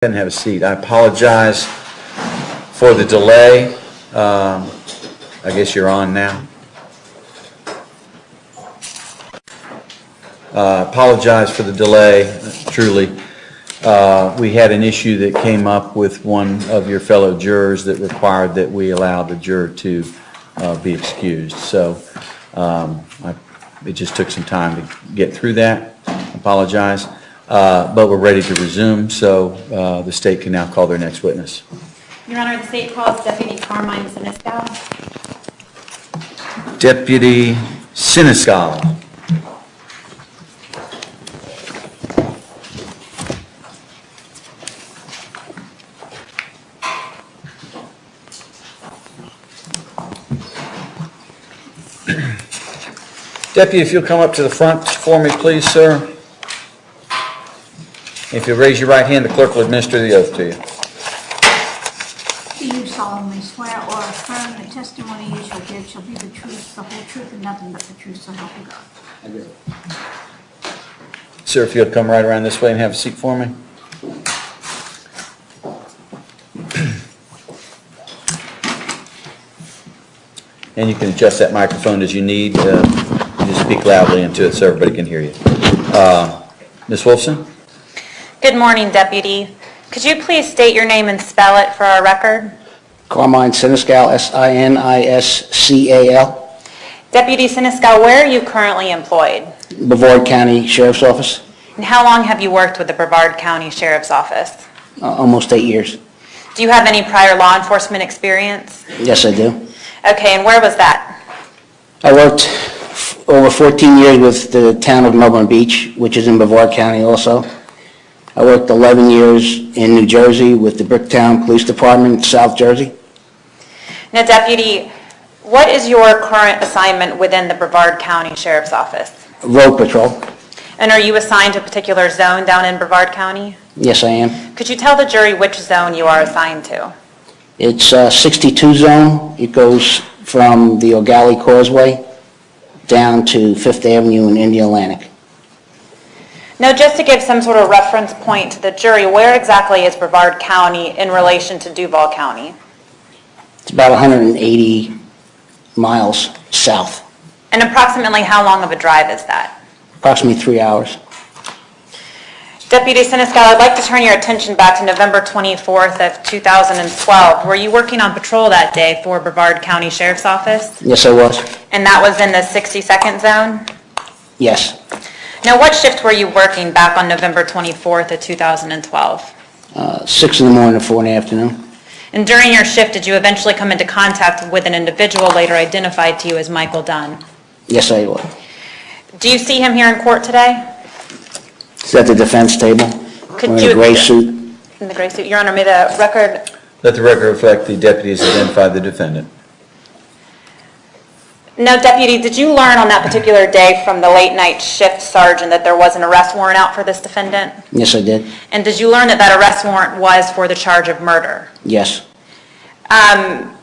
And have a seat. I apologize for the delay. I guess you're on now. Apologize for the delay, truly. We had an issue that came up with one of your fellow jurors that required that we allow the juror to be excused. So it just took some time to get through that. Apologize. But we're ready to resume, so the state can now call their next witness. Your Honor, the state calls Deputy Carmine Siniscal. Deputy Siniscal. Deputy, if you'll come up to the front for me, please, sir. If you'll raise your right hand, the clerk will administer the oath to you. Do you solemnly swear or affirm the testimony you shall give shall be the truth, the whole truth, and nothing but the truth, so help you God? I do. Sir, if you'll come right around this way and have a seat for me. And you can adjust that microphone as you need. You just speak loudly into it so everybody can hear you. Ms. Wolfson? Good morning, Deputy. Could you please state your name and spell it for our record? Carmine Siniscal, Siniscal. Deputy Siniscal, where are you currently employed? Brevard County Sheriff's Office. And how long have you worked with the Brevard County Sheriff's Office? Almost 8 years. Do you have any prior law enforcement experience? Yes, I do. Okay, and where was that? I worked over 14 years with the town of Melbourne Beach, which is in Brevard County also. I worked 11 years in New Jersey with the Bricktown Police Department, South Jersey. Now, Deputy, what is your current assignment within the Brevard County Sheriff's Office? Road patrol. And are you assigned to a particular zone down in Brevard County? Yes, I am. Could you tell the jury which zone you are assigned to? It's 62 zone. It goes from the O'Galley Causeway down to 5th Avenue in Indialantic. Now, just to give some sort of reference point to the jury, where exactly is Brevard County in relation to Duval County? It's about 180 miles south. And approximately how long of a drive is that? Approximately 3 hours. Deputy Siniscal, I'd like to turn your attention back to November 24th of 2012. Were you working on patrol that day for Brevard County Sheriff's Office? Yes, I was. And that was in the 60-second zone? Yes. Now, what shift were you working back on November 24th of 2012? 6 in the morning to 4 in the afternoon. And during your shift, did you eventually come into contact with an individual later identified to you as Michael Dunn? Yes, I was. Do you see him here in court today? Is at the defense table. Wearing a gray suit. In the gray suit. Your Honor, may the record... Let the record reflect the deputy has identified the defendant. Now, Deputy, did you learn on that particular day from the late night shift sergeant that there was an arrest warrant out for this defendant? Yes, I did. And did you learn that that arrest warrant was for the charge of murder? Yes.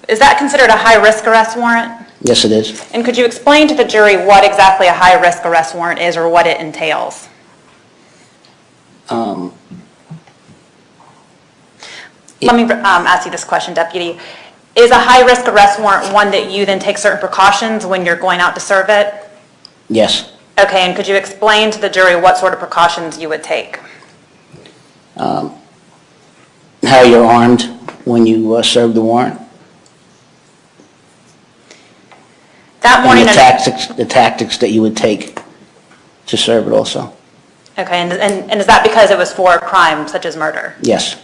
Is that considered a high-risk arrest warrant? Yes, it is. And could you explain to the jury what exactly a high-risk arrest warrant is or what it entails? Let me ask you this question, Deputy. Is a high-risk arrest warrant one that you then take certain precautions when you're going out to serve it? Yes. Okay, and could you explain to the jury what sort of precautions you would take? How you're armed when you serve the warrant. That morning... And the tactics that you would take to serve it also. Okay, and is that because it was for a crime such as murder? Yes.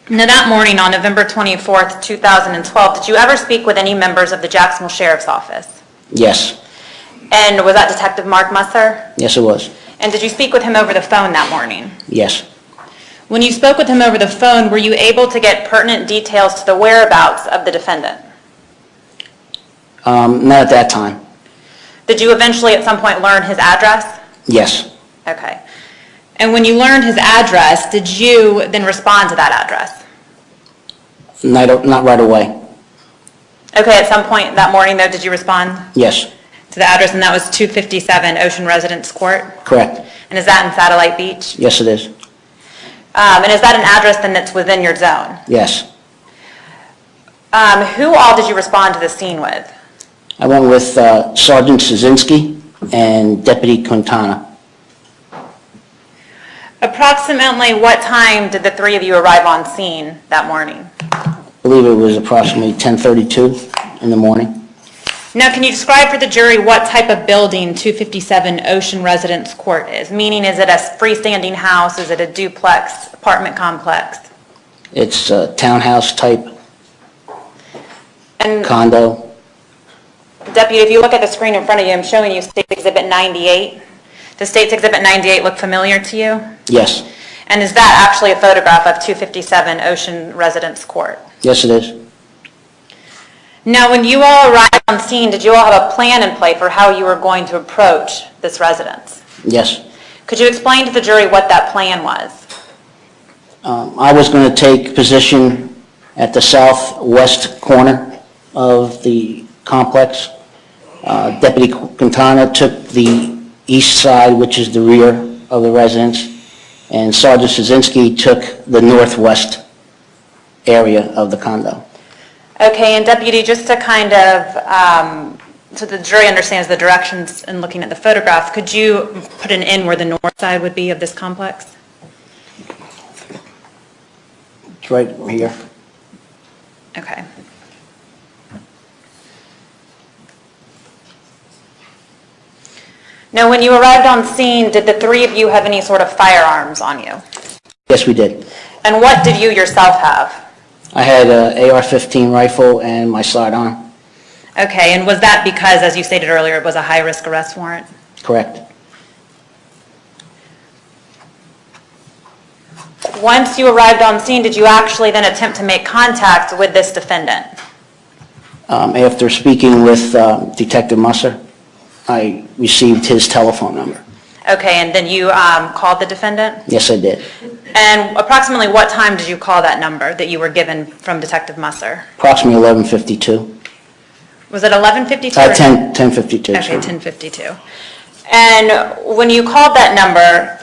Now, that morning on November 24th, 2012, did you ever speak with any members of the Jacksonville Sheriff's Office? Yes. And was that Detective Mark Musser? Yes, it was. And did you speak with him over the phone that morning? Yes. When you spoke with him over the phone, were you able to get pertinent details to the whereabouts of the defendant? Not at that time. Did you eventually at some point learn his address? Yes. Okay. And when you learned his address, did you then respond to that address? Not right away. Okay, at some point that morning, though, did you respond? Yes. To the address, and that was 257 Ocean Residence Court? Correct. And is that in Satellite Beach? Yes, it is. And is that an address then that's within your zone? Yes. Who all did you respond to the scene with? I went with Sergeant Szynski and Deputy Quintana. Approximately what time did the three of you arrive on scene that morning? I believe it was approximately 10:32 in the morning. Now, can you describe for the jury what type of building 257 Ocean Residence Court is? Meaning, is it a freestanding house? Is it a duplex apartment complex? It's a townhouse type And condo. Deputy, if you look at the screen in front of you, I'm showing you State Exhibit 98. Does State Exhibit 98 look familiar to you? Yes. And is that actually a photograph of 257 Ocean Residence Court? Yes, it is. Now, when you all arrived on scene, did you all have a plan in play for how you were going to approach this residence? Yes. Could you explain to the jury what that plan was? I was going to take position at the southwest corner of the complex. Deputy Quintana took the east side, which is the rear of the residence, and Sergeant Szynski took the northwest area of the condo. Okay, and Deputy, just to kind of, so the jury understands the directions in looking at the photograph, could you put an in where the north side would be of this complex? It's right here. Okay. Now, when you arrived on scene, did the three of you have any sort of firearms on you? Yes, we did. And what did you yourself have? I had an AR-15 rifle and my sidearm. Okay, and was that because, as you stated earlier, it was a high-risk arrest warrant? Correct. Once you arrived on scene, did you actually then attempt to make contact with this defendant? After speaking with Detective Musser, I received his telephone number. Okay, and then you called the defendant? Yes, I did. And approximately what time did you call that number that you were given from Detective Musser? Approximately 11:52. Was it 11:52? 10:52. Okay, sorry. 10:52. And when you called that number,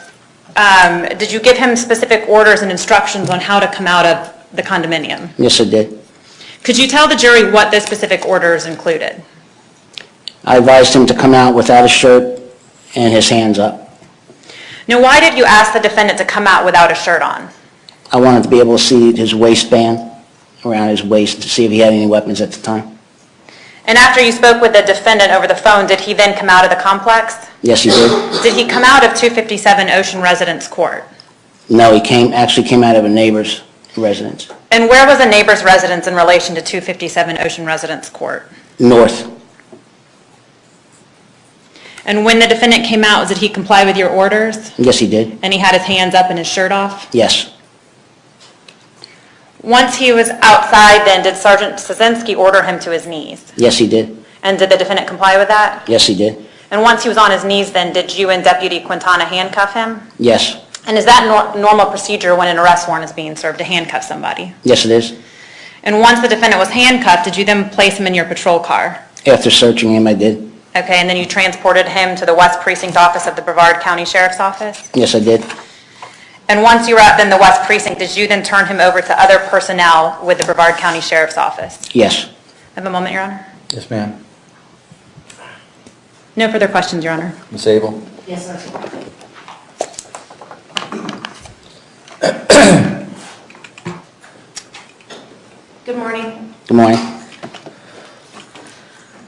did you give him specific orders and instructions on how to come out of the condominium? Yes, I did. Could you tell the jury what those specific orders included? I advised him to come out without a shirt and his hands up. Now, why did you ask the defendant to come out without a shirt on? I wanted to be able to see his waistband around his waist to see if he had any weapons at the time. And after you spoke with the defendant over the phone, did he then come out of the complex? Yes, he did. Did he come out of 257 Ocean Residence Court? No, he actually came out of a neighbor's residence. And where was a neighbor's residence in relation to 257 Ocean Residence Court? North. And when the defendant came out, did he comply with your orders? Yes, he did. And he had his hands up and his shirt off? Yes. Once he was outside, then did Sergeant Szynski order him to his knees? Yes, he did. And did the defendant comply with that? Yes, he did. And once he was on his knees, then did you and Deputy Quintana handcuff him? Yes. And is that normal procedure when an arrest warrant is being served, to handcuff somebody? Yes, it is. And once the defendant was handcuffed, did you then place him in your patrol car? After searching him, I did. Okay, and then you transported him to the West Precinct office of the Brevard County Sheriff's Office? Yes, I did. And once you were at then the West Precinct, did you then turn him over to other personnel with the Brevard County Sheriff's Office? Yes. Have a moment, Your Honor. Yes, ma'am. No further questions, Your Honor. Ms. Abel? Yes, sir. Good morning. Good morning.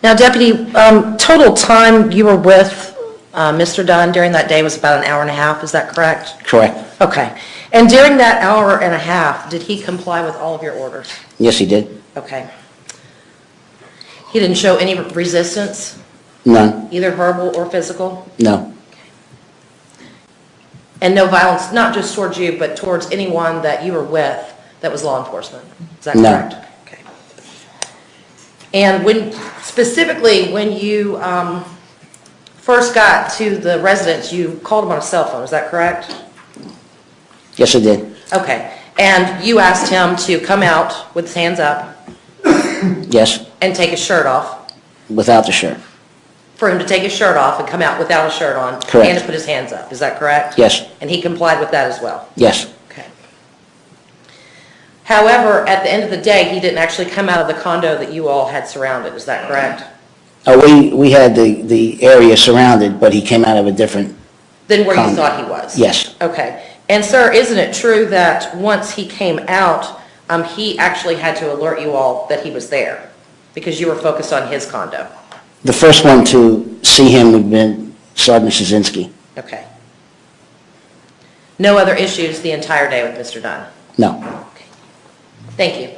Now, Deputy, total time you were with Mr. Dunn during that day was about an hour and a half, is that correct? Correct. Okay. And during that hour and a half, did he comply with all of your orders? Yes, he did. Okay. He didn't show any resistance, None. either verbal or physical? No. And no violence, not just towards you, but towards anyone that you were with that was law enforcement? Is that No. correct? Okay. And specifically when you first got to the residence, you called him on a cell phone, is that correct? Yes, I did. Okay. And you asked him to come out with his hands up Yes. and take his shirt off? Without the shirt. For him to take his shirt off and come out without a shirt on? Correct. And to put his hands up, is that correct? Yes. And he complied with that as well? Yes. Okay. However, at the end of the day, he didn't actually come out of the condo that you all had surrounded, is that correct? We had the area surrounded, but he came out of a different, Than where you Condo. thought he was? yes. Okay. And sir, isn't it true that once he came out, he actually had to alert you all that he was there? Because you were focused on his condo? The first one to see him would have been Sergeant Szynski. Okay. No other issues the entire day with Mr. Dunn? No. Thank you.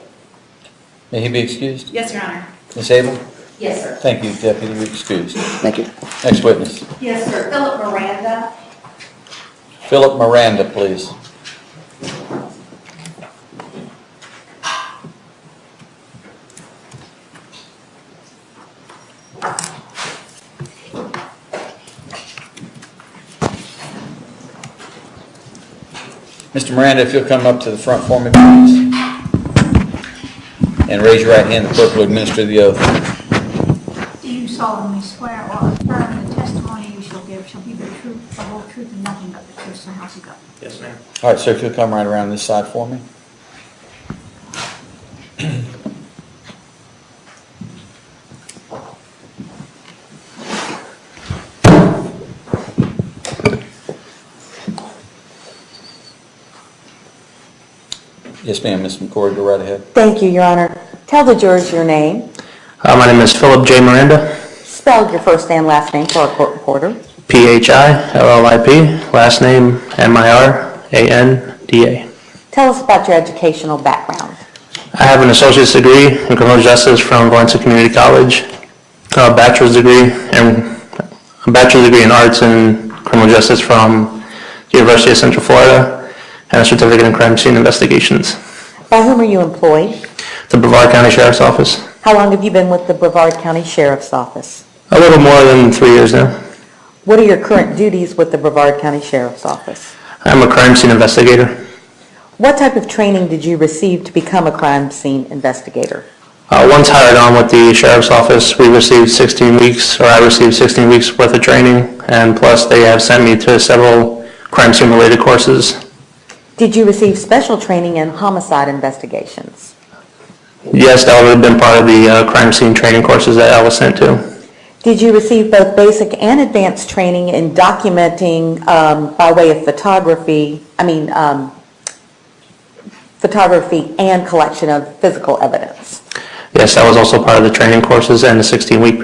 May he be excused? Yes, Your Honor. Ms. Abel? Yes, sir. Thank you, Deputy, you're excused. Thank you. Next witness. Yes, sir. Philip Miranda. Philip Miranda, please. Mr. Miranda, if you'll come up to the front for me, please. And raise your right hand, the clerk will administer the oath. Do you solemnly swear or affirm the testimony you shall give shall be the truth, the whole truth, and nothing but the truth, so help you God? Yes, ma'am. All right, sir, if you'll come right around this side for me. Yes, ma'am, Ms. McCord, go right ahead. Thank you, Your Honor. Tell the jurors your name. My name is Philip J. Miranda, Spell your first and last name for our court reporter. Phillip, last name Miranda. Tell us about your educational background. I have an associate's degree in criminal justice from Valencia Community College, a bachelor's degree in arts and criminal justice from the University of Central Florida, and a certificate in crime scene investigations. By whom are you employed? The Brevard County Sheriff's Office. How long have you been with the Brevard County Sheriff's Office? A little more than 3 years now. What are your current duties with the Brevard County Sheriff's Office? I'm a crime scene investigator. What type of training did you receive to become a crime scene investigator? Once hired on with the Sheriff's Office, I received 16 weeks worth of training, and plus they have sent me to several crime scene related courses. Did you receive special training in homicide investigations? Yes, that would have been part of the crime scene training courses that I was sent to. Did you receive both basic and advanced training in documenting by way of photography and collection of physical evidence? Yes, that was also part of the training courses and the 16-week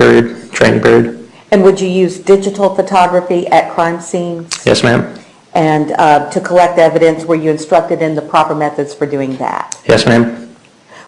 training period. And would you use digital photography at crime scenes? Yes, ma'am. And to collect evidence, were you instructed in the proper methods for doing that? Yes, ma'am.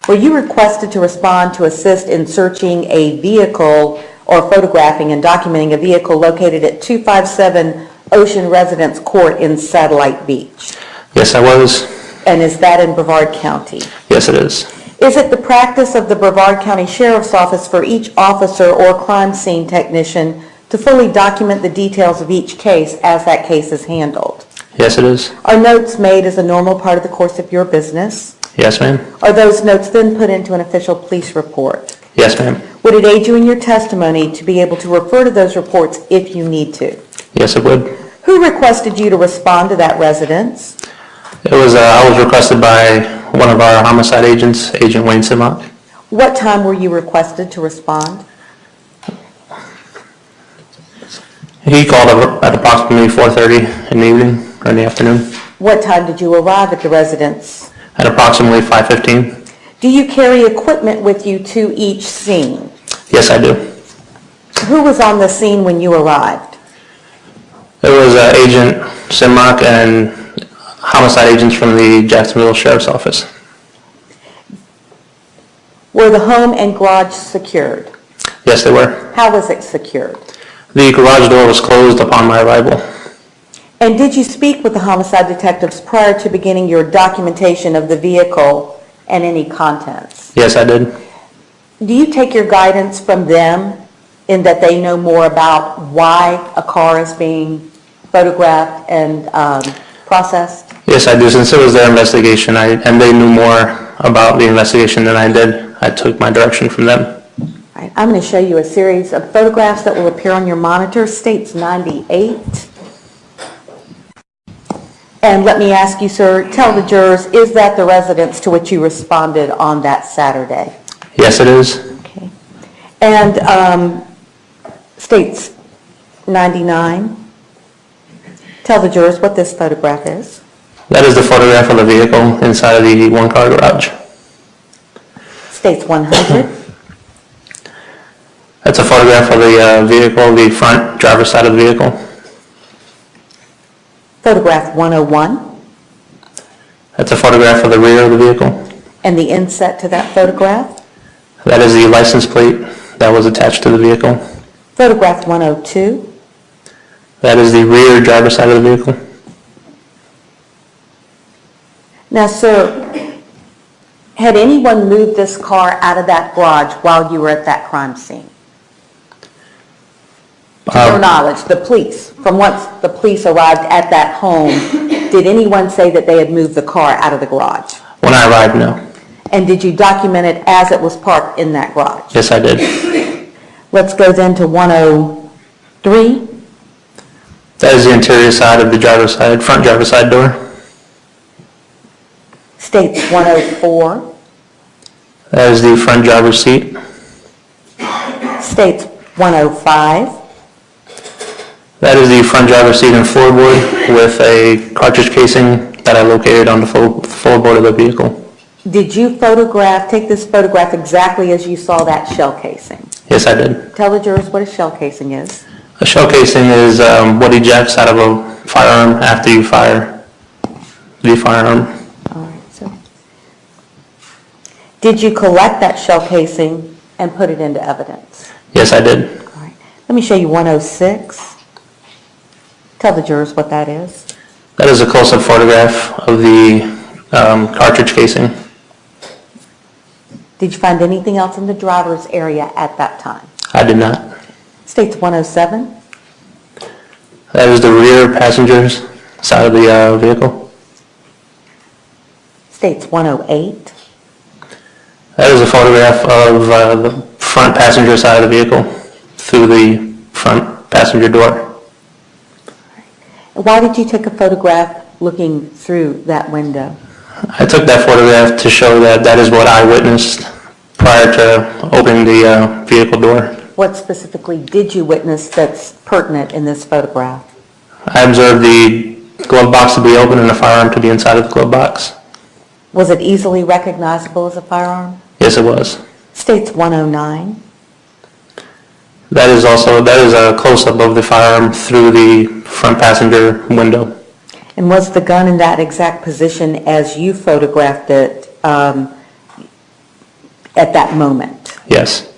Were you requested to respond to assist in searching a vehicle or photographing and documenting a vehicle located at 257 Ocean Residence Court in Satellite Beach? Yes, I was. And is that in Brevard County? Yes, it is. Is it the practice of the Brevard County Sheriff's Office for each officer or crime scene technician to fully document the details of each case as that case is handled? Yes, it is. Are notes made as a normal part of the course of your business? Yes, ma'am. Are those notes then put into an official police report? Yes, ma'am. Would it aid you in your testimony to be able to refer to those reports if you need to? Yes, it would. Who requested you to respond to that residence? I was requested by one of our homicide agents, Agent Wayne Simmock. What time were you requested to respond? He called up at approximately 4:30 in the evening or in the afternoon. What time did you arrive at the residence? At approximately 5:15. Do you carry equipment with you to each scene? Yes, I do. Who was on the scene when you arrived? It was Agent Simmock and homicide agents from the Jacksonville Sheriff's Office. Were the home and garage secured? Yes, they were. How was it secured? The garage door was closed upon my arrival. And did you speak with the homicide detectives prior to beginning your documentation of the vehicle and any contents? Yes, I did. Do you take your guidance from them in that they know more about why a car is being photographed and processed? Yes, I do. Since it was their investigation and they knew more about the investigation than I did, I took my direction from them. All right, I'm going to show you a series of photographs that will appear on your monitor. States 98. And let me ask you, sir, tell the jurors, is that the residence to which you responded on that Saturday? Yes, it is. Okay. And states 99. Tell the jurors what this photograph is. That is the photograph of the vehicle inside of the one-car garage. States 100. That's a photograph of the vehicle, the front driver's side of the vehicle. Photograph 101. That's a photograph of the rear of the vehicle. And the inset to that photograph. That is the license plate that was attached to the vehicle. Photograph 102. That is the rear driver's side of the vehicle. Now, sir, had anyone moved this car out of that garage while you were at that crime scene? To your knowledge, the police, from once the police arrived at that home, did anyone say that they had moved the car out of the garage? When I arrived, no. And did you document it as it was parked in that garage? Yes, I did. Let's go then to 103. That is the interior side of the driver's side, front driver's side door. States 104. That is the front driver's seat. States 105. That is the front driver's seat and floorboard with a cartridge casing that I located on the floorboard of the vehicle. Did you take this photograph exactly as you saw that shell casing? Yes, I did. Tell the jurors what a shell casing is. A shell casing is what ejects out of a firearm after you fire the firearm. All right, so. Did you collect that shell casing and put it into evidence? Yes, I did. All right. Let me show you 106. Tell the jurors what that is. That is a close-up photograph of the cartridge casing. Did you find anything else in the driver's area at that time? I did not. States 107. That is the rear passenger's side of the vehicle. States 108. That is a photograph of the front passenger side of the vehicle through the front passenger door. Why did you take a photograph looking through that window? I took that photograph to show that that is what I witnessed prior to opening the vehicle door. What specifically did you witness that's pertinent in this photograph? I observed the glove box to be open and the firearm to be inside of the glove box. Was it easily recognizable as a firearm? Yes, it was. States 109. That is a close-up of the firearm through the front passenger window. And was the gun in that exact position as you photographed it at that moment? Yes.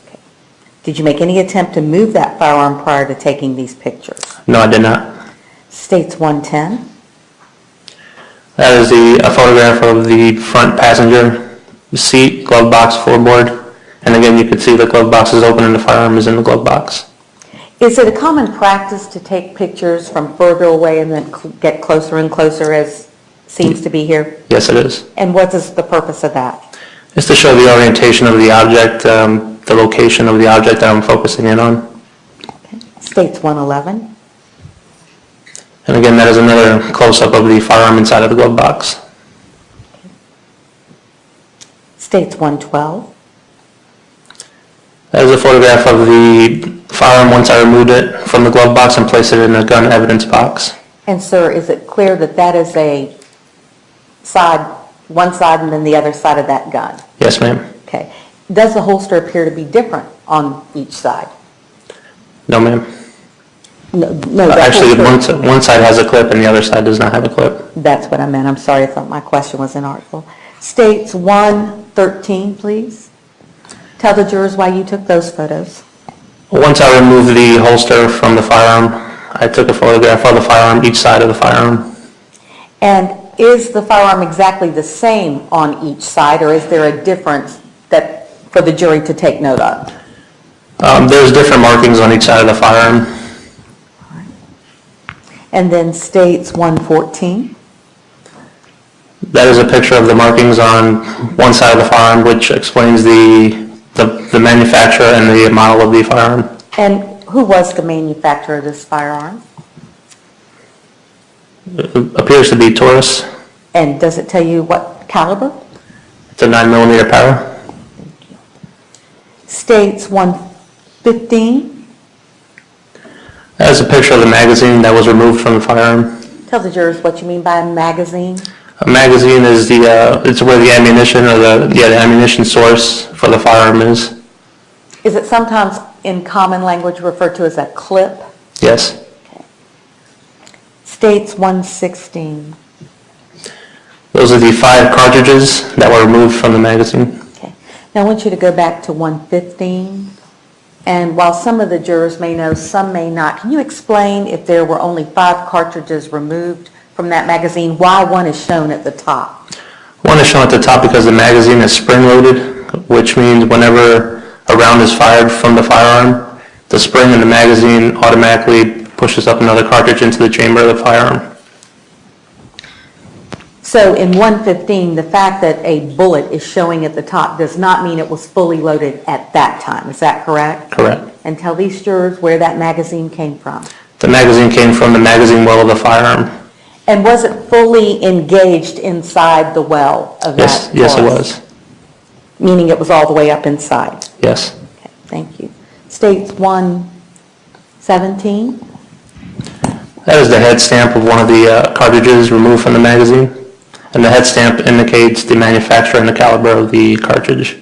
Did you make any attempt to move that firearm prior to taking these pictures? No, I did not. States 110. That is a photograph of the front passenger seat, glove box, floorboard. And again, you can see the glove box is open and the firearm is in the glove box. Is it a common practice to take pictures from further away and then get closer and closer as seems to be here? Yes, it is. And what is the purpose of that? It's to show the orientation of the object, the location of the object that I'm focusing in on. Okay. States 111. And again, that is another close-up of the firearm inside of the glove box. States 112. That is a photograph of the firearm once I removed it from the glove box and placed it in a gun evidence box. And sir, is it clear that that is a side, one side and then the other side of that gun? Yes, ma'am. Okay. Does the holster appear to be different on each side? No, ma'am. No, Actually, one side has a clip and the other side does not have a clip. That's what I meant. I'm sorry, I thought my question was inartful. States 113, please. Tell the jurors why you took those photos. Once I removed the holster from the firearm, I took a photograph of the firearm, each side of the firearm. And is the firearm exactly the same on each side, or is there a difference that for the jury to take note of? There's different markings on each side of the firearm. And then states 114. That is a picture of the markings on one side of the firearm, which explains the manufacturer and the model of the firearm. And who was the manufacturer of this firearm? It appears to be Taurus. And does it tell you what caliber? It's a 9mm power. States 115. That's a picture of the magazine that was removed from the firearm. Tell the jurors what you mean by a magazine. A magazine is it's where the ammunition or the ammunition source for the firearm is. Is it sometimes in common language referred to as a clip? Yes. States 116. Those are the 5 cartridges that were removed from the magazine. Okay. Now I want you to go back to 115. And while some of the jurors may know, some may not, can you explain if there were only 5 cartridges removed from that magazine, why one is shown at the top? One is shown at the top because the magazine is spring-loaded, which means whenever a round is fired from the firearm, the spring in the magazine automatically pushes up another cartridge into the chamber of the firearm. So in 115, the fact that a bullet is showing at the top does not mean it was fully loaded at that time. Is that correct? Correct. And tell these jurors where that magazine came from. The magazine came from the magazine well of the firearm. And was it fully engaged inside the well of that? Yes, it Taurus? was. Meaning it was all the way up inside? Yes. Okay, thank you. States 117. That is the head stamp of one of the cartridges removed from the magazine. And the head stamp indicates the manufacturer and the caliber of the cartridge.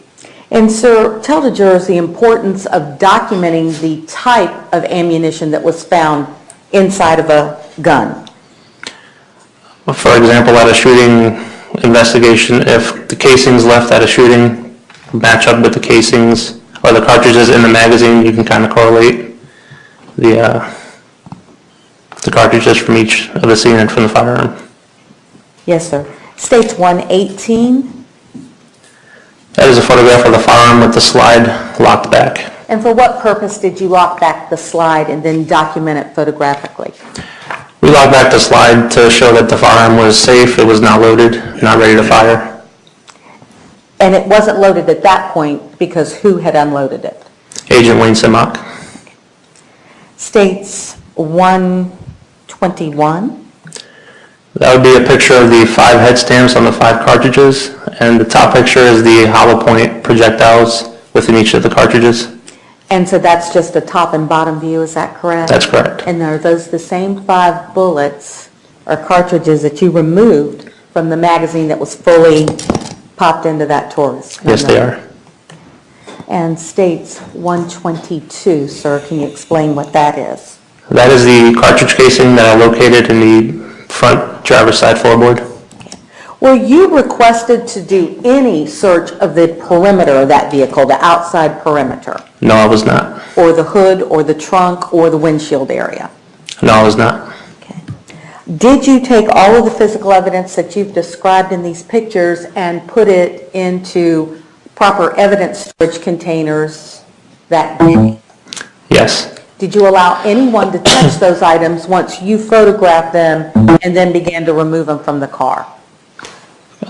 And sir, tell the jurors the importance of documenting the type of ammunition that was found inside of a gun. For example, at a shooting investigation, if the casings left at a shooting match up with the casings or the cartridges in the magazine, you can kind of correlate the cartridges from each of the scene and from the firearm. Yes, sir. States 118. That is a photograph of the firearm with the slide locked back. And for what purpose did you lock back the slide and then document it photographically? We locked back the slide to show that the firearm was safe, it was not loaded, not ready to fire. And it wasn't loaded at that point because who had unloaded it? Agent Wayne Simmock. States 121. That would be a picture of the 5 head stamps on the 5 cartridges, and the top picture is the hollow point projectiles within each of the cartridges. And so that's just a top and bottom view, is that correct? That's correct. And are those the same 5 bullets or cartridges that you removed from the magazine that was fully popped into that Taurus? Yes, they are. And states 122, sir, can you explain what that is? That is the cartridge casing that I located in the front driver's side floorboard. Were you requested to do any search of the perimeter of that vehicle, the outside perimeter? No, I was not. Or the hood, or the trunk, or the windshield area? No, I was not. Okay. Did you take all of the physical evidence that you've described in these pictures and put it into proper evidence storage containers that day? Yes. Did you allow anyone to touch those items once you photographed them and then began to remove them from the car?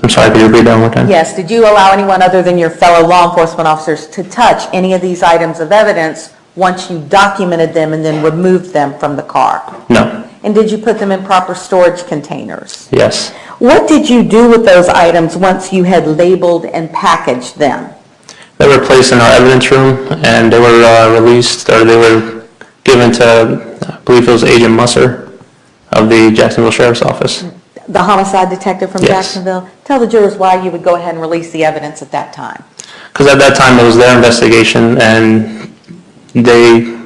I'm sorry, could you repeat that one more time? Yes. Did you allow anyone other than your fellow law enforcement officers to touch any of these items of evidence once you documented them and then removed them from the car? No. And did you put them in proper storage containers? Yes. What did you do with those items once you had labeled and packaged them? They were placed in our evidence room, and they were released, or they were given to, I believe it was Agent Musser of the Jacksonville Sheriff's Office. The homicide detective from Yes. Jacksonville? Tell the jurors why you would go ahead and release the evidence at that time. Because at that time, it was their investigation, and they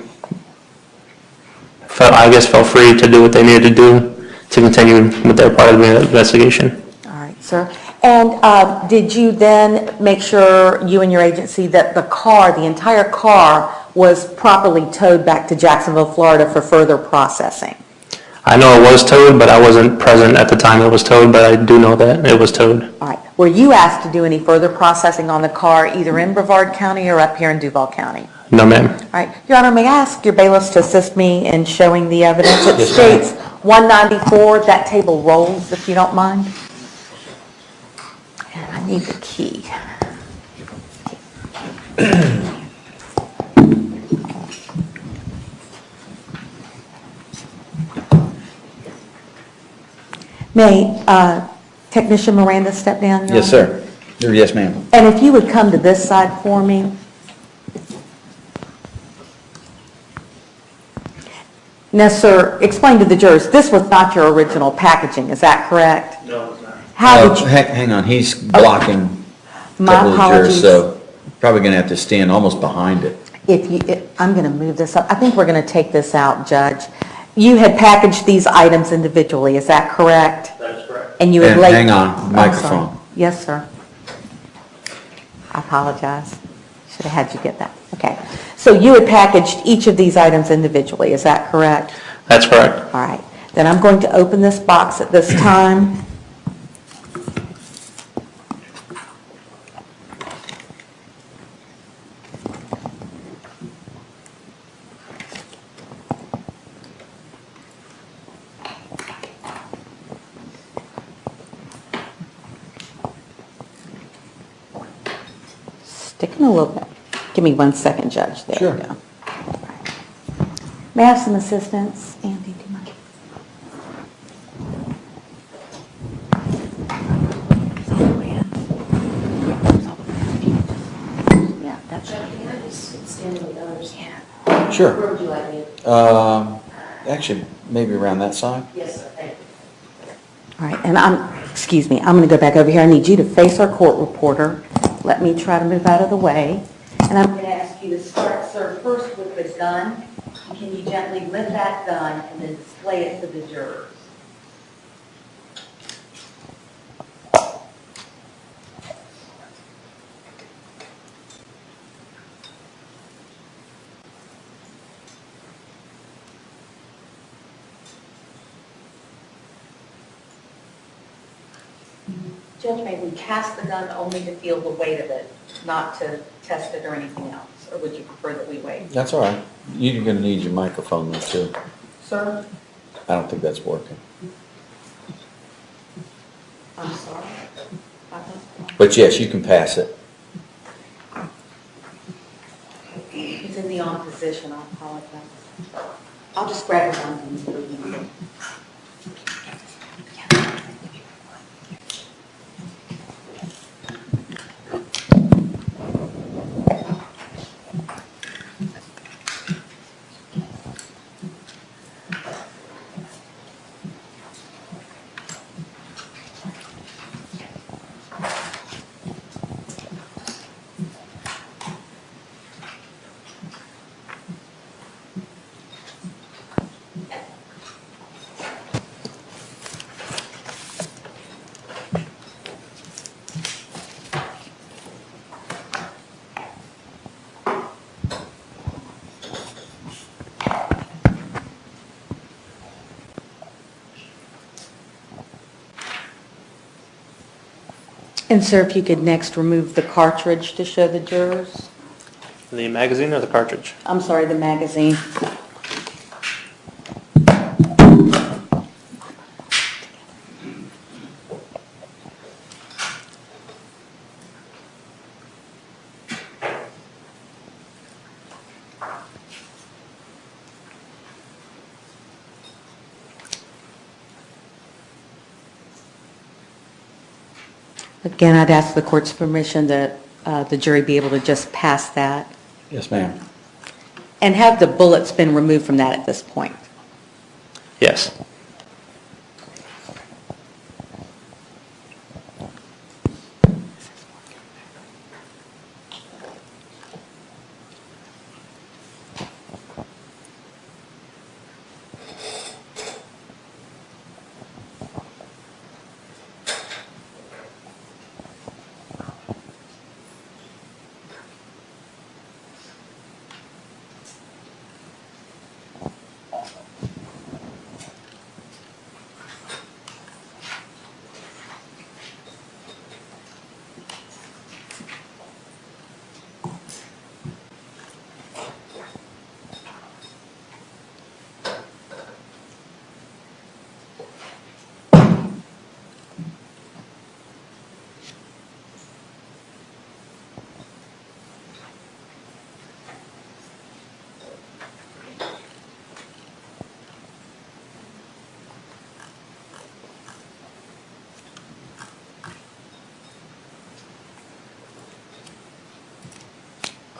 felt free to do what they needed to do to continue with their part of the investigation. All right, sir. And did you then make sure, you and your agency, that the car, the entire car, was properly towed back to Jacksonville, Florida for further processing? I know it was towed, but I wasn't present at the time it was towed, but I do know that it was towed. All right. Were you asked to do any further processing on the car, either in Brevard County or up here in Duval County? No, ma'am. All right. Your Honor, may I ask your bailiffs to assist me in showing the evidence? It states 194, that table rolls, if you don't mind. And I need the key. May Technician Miranda step down? Your Yes, Honor? sir. Or yes, ma'am. And if you would come to this side for me. Now, sir, explain to the jurors, this was not your original packaging, is that correct? No, it's not. How did you, Hang on, he's blocking a my couple of jurors, apologies. so probably going to have to stand almost behind it. I'm going to move this up. I think we're going to take this out, Judge. You had packaged these items individually, is that correct? That is correct. And you had And laid... hang on, I'm microphone. sorry. Yes, sir. I apologize. Should have had you get that. Okay. So you had packaged each of these items individually, is that correct? That's correct. All right. Then I'm going to open this box at this time. Sticking a little bit. Give me 1 second, Judge. There Sure. we go. May I have some assistance? Andy, do you mind? Yeah, that's Can I just stand with others? Yeah. Sure. Where would you like me? Actually, maybe around that side. Yes, sir, thank you. all right. And excuse me, I'm going to go back over here. I need you to face our court reporter. Let me try to move out of the way. And I'm going to ask you to start, sir, first with the gun. And can you gently lift that gun and then display it to the jurors? Judge, may we cast the gun only to feel the weight of it, not to test it or anything else? Or would you prefer that we wait? That's all right. You're going to need your microphone though, too. Sir? I don't think that's working. I'm sorry. But yes, you can pass it. It's in the on position, I apologize. I'll just grab a gun for you. And sir, if you could next remove the cartridge to show the jurors. The magazine or the cartridge? I'm sorry, the magazine. Again, I'd ask the court's permission that the jury be able to just pass that Yes, ma'am. and have the bullets been removed from that at this point. Yes.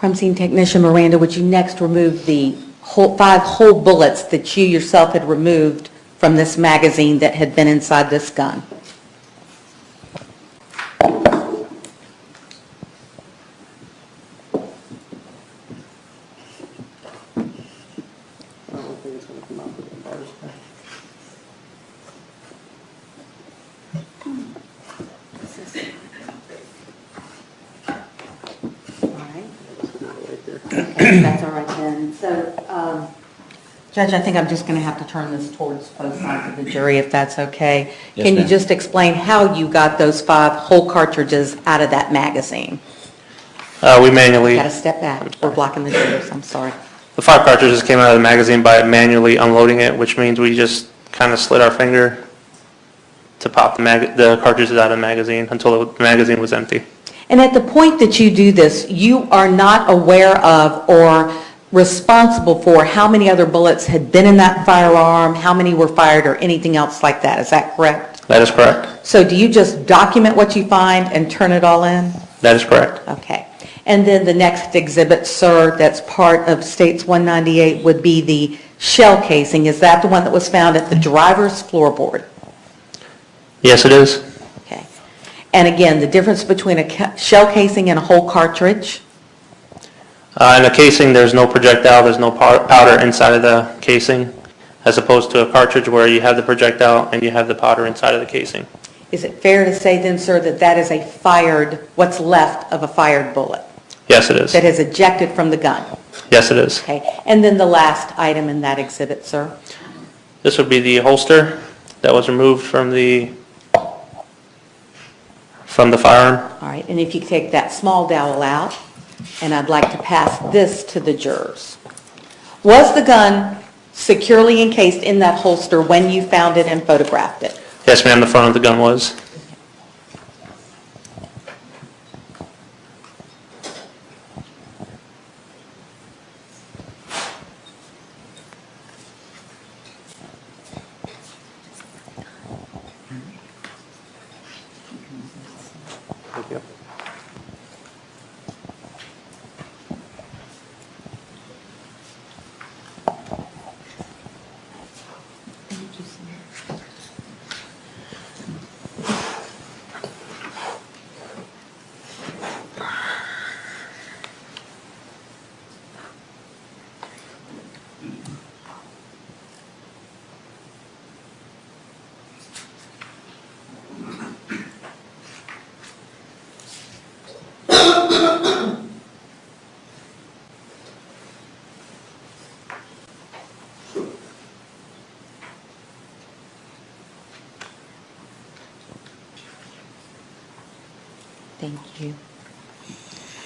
Crime scene technician Miranda, would you next remove the 5 whole bullets that you yourself had removed from this magazine that had been inside this gun? Okay, that's all right then. So, Judge, I think I'm just going to have to turn this towards both sides of the jury, if that's okay. Yes, Can you ma'am. just explain how you got those 5 whole cartridges out of that magazine? We manually, Got to step back. We're blocking the jurors. I'm sorry. the 5 cartridges came out of the magazine by manually unloading it, which means we just kind of slid our finger to pop the cartridges out of the magazine until the magazine was empty. And at the point that you do this, you are not aware of or responsible for how many other bullets had been in that firearm, how many were fired, or anything else like that. Is that correct? That is correct. So do you just document what you find and turn it all in? That is correct. Okay. And then the next exhibit, sir, that's part of States 198 would be the shell casing. Is that the one that was found at the driver's floorboard? Yes, it is. Okay. And again, the difference between a shell casing and a whole cartridge? In a casing, there's no projectile, there's no powder inside of the casing, as opposed to a cartridge where you have the projectile and you have the powder inside of the casing. Is it fair to say then, sir, that that is a fired, what's left of a fired bullet Yes, it is. that has ejected from the gun? Yes, it is. Okay. And then the last item in that exhibit, sir? This would be the holster that was removed from the firearm. All right. And if you take that small dowel out, and I'd like to pass this to the jurors. Was the gun securely encased in that holster when you found it and photographed it? Yes, ma'am, the front of the gun was. Thank you. Thank you.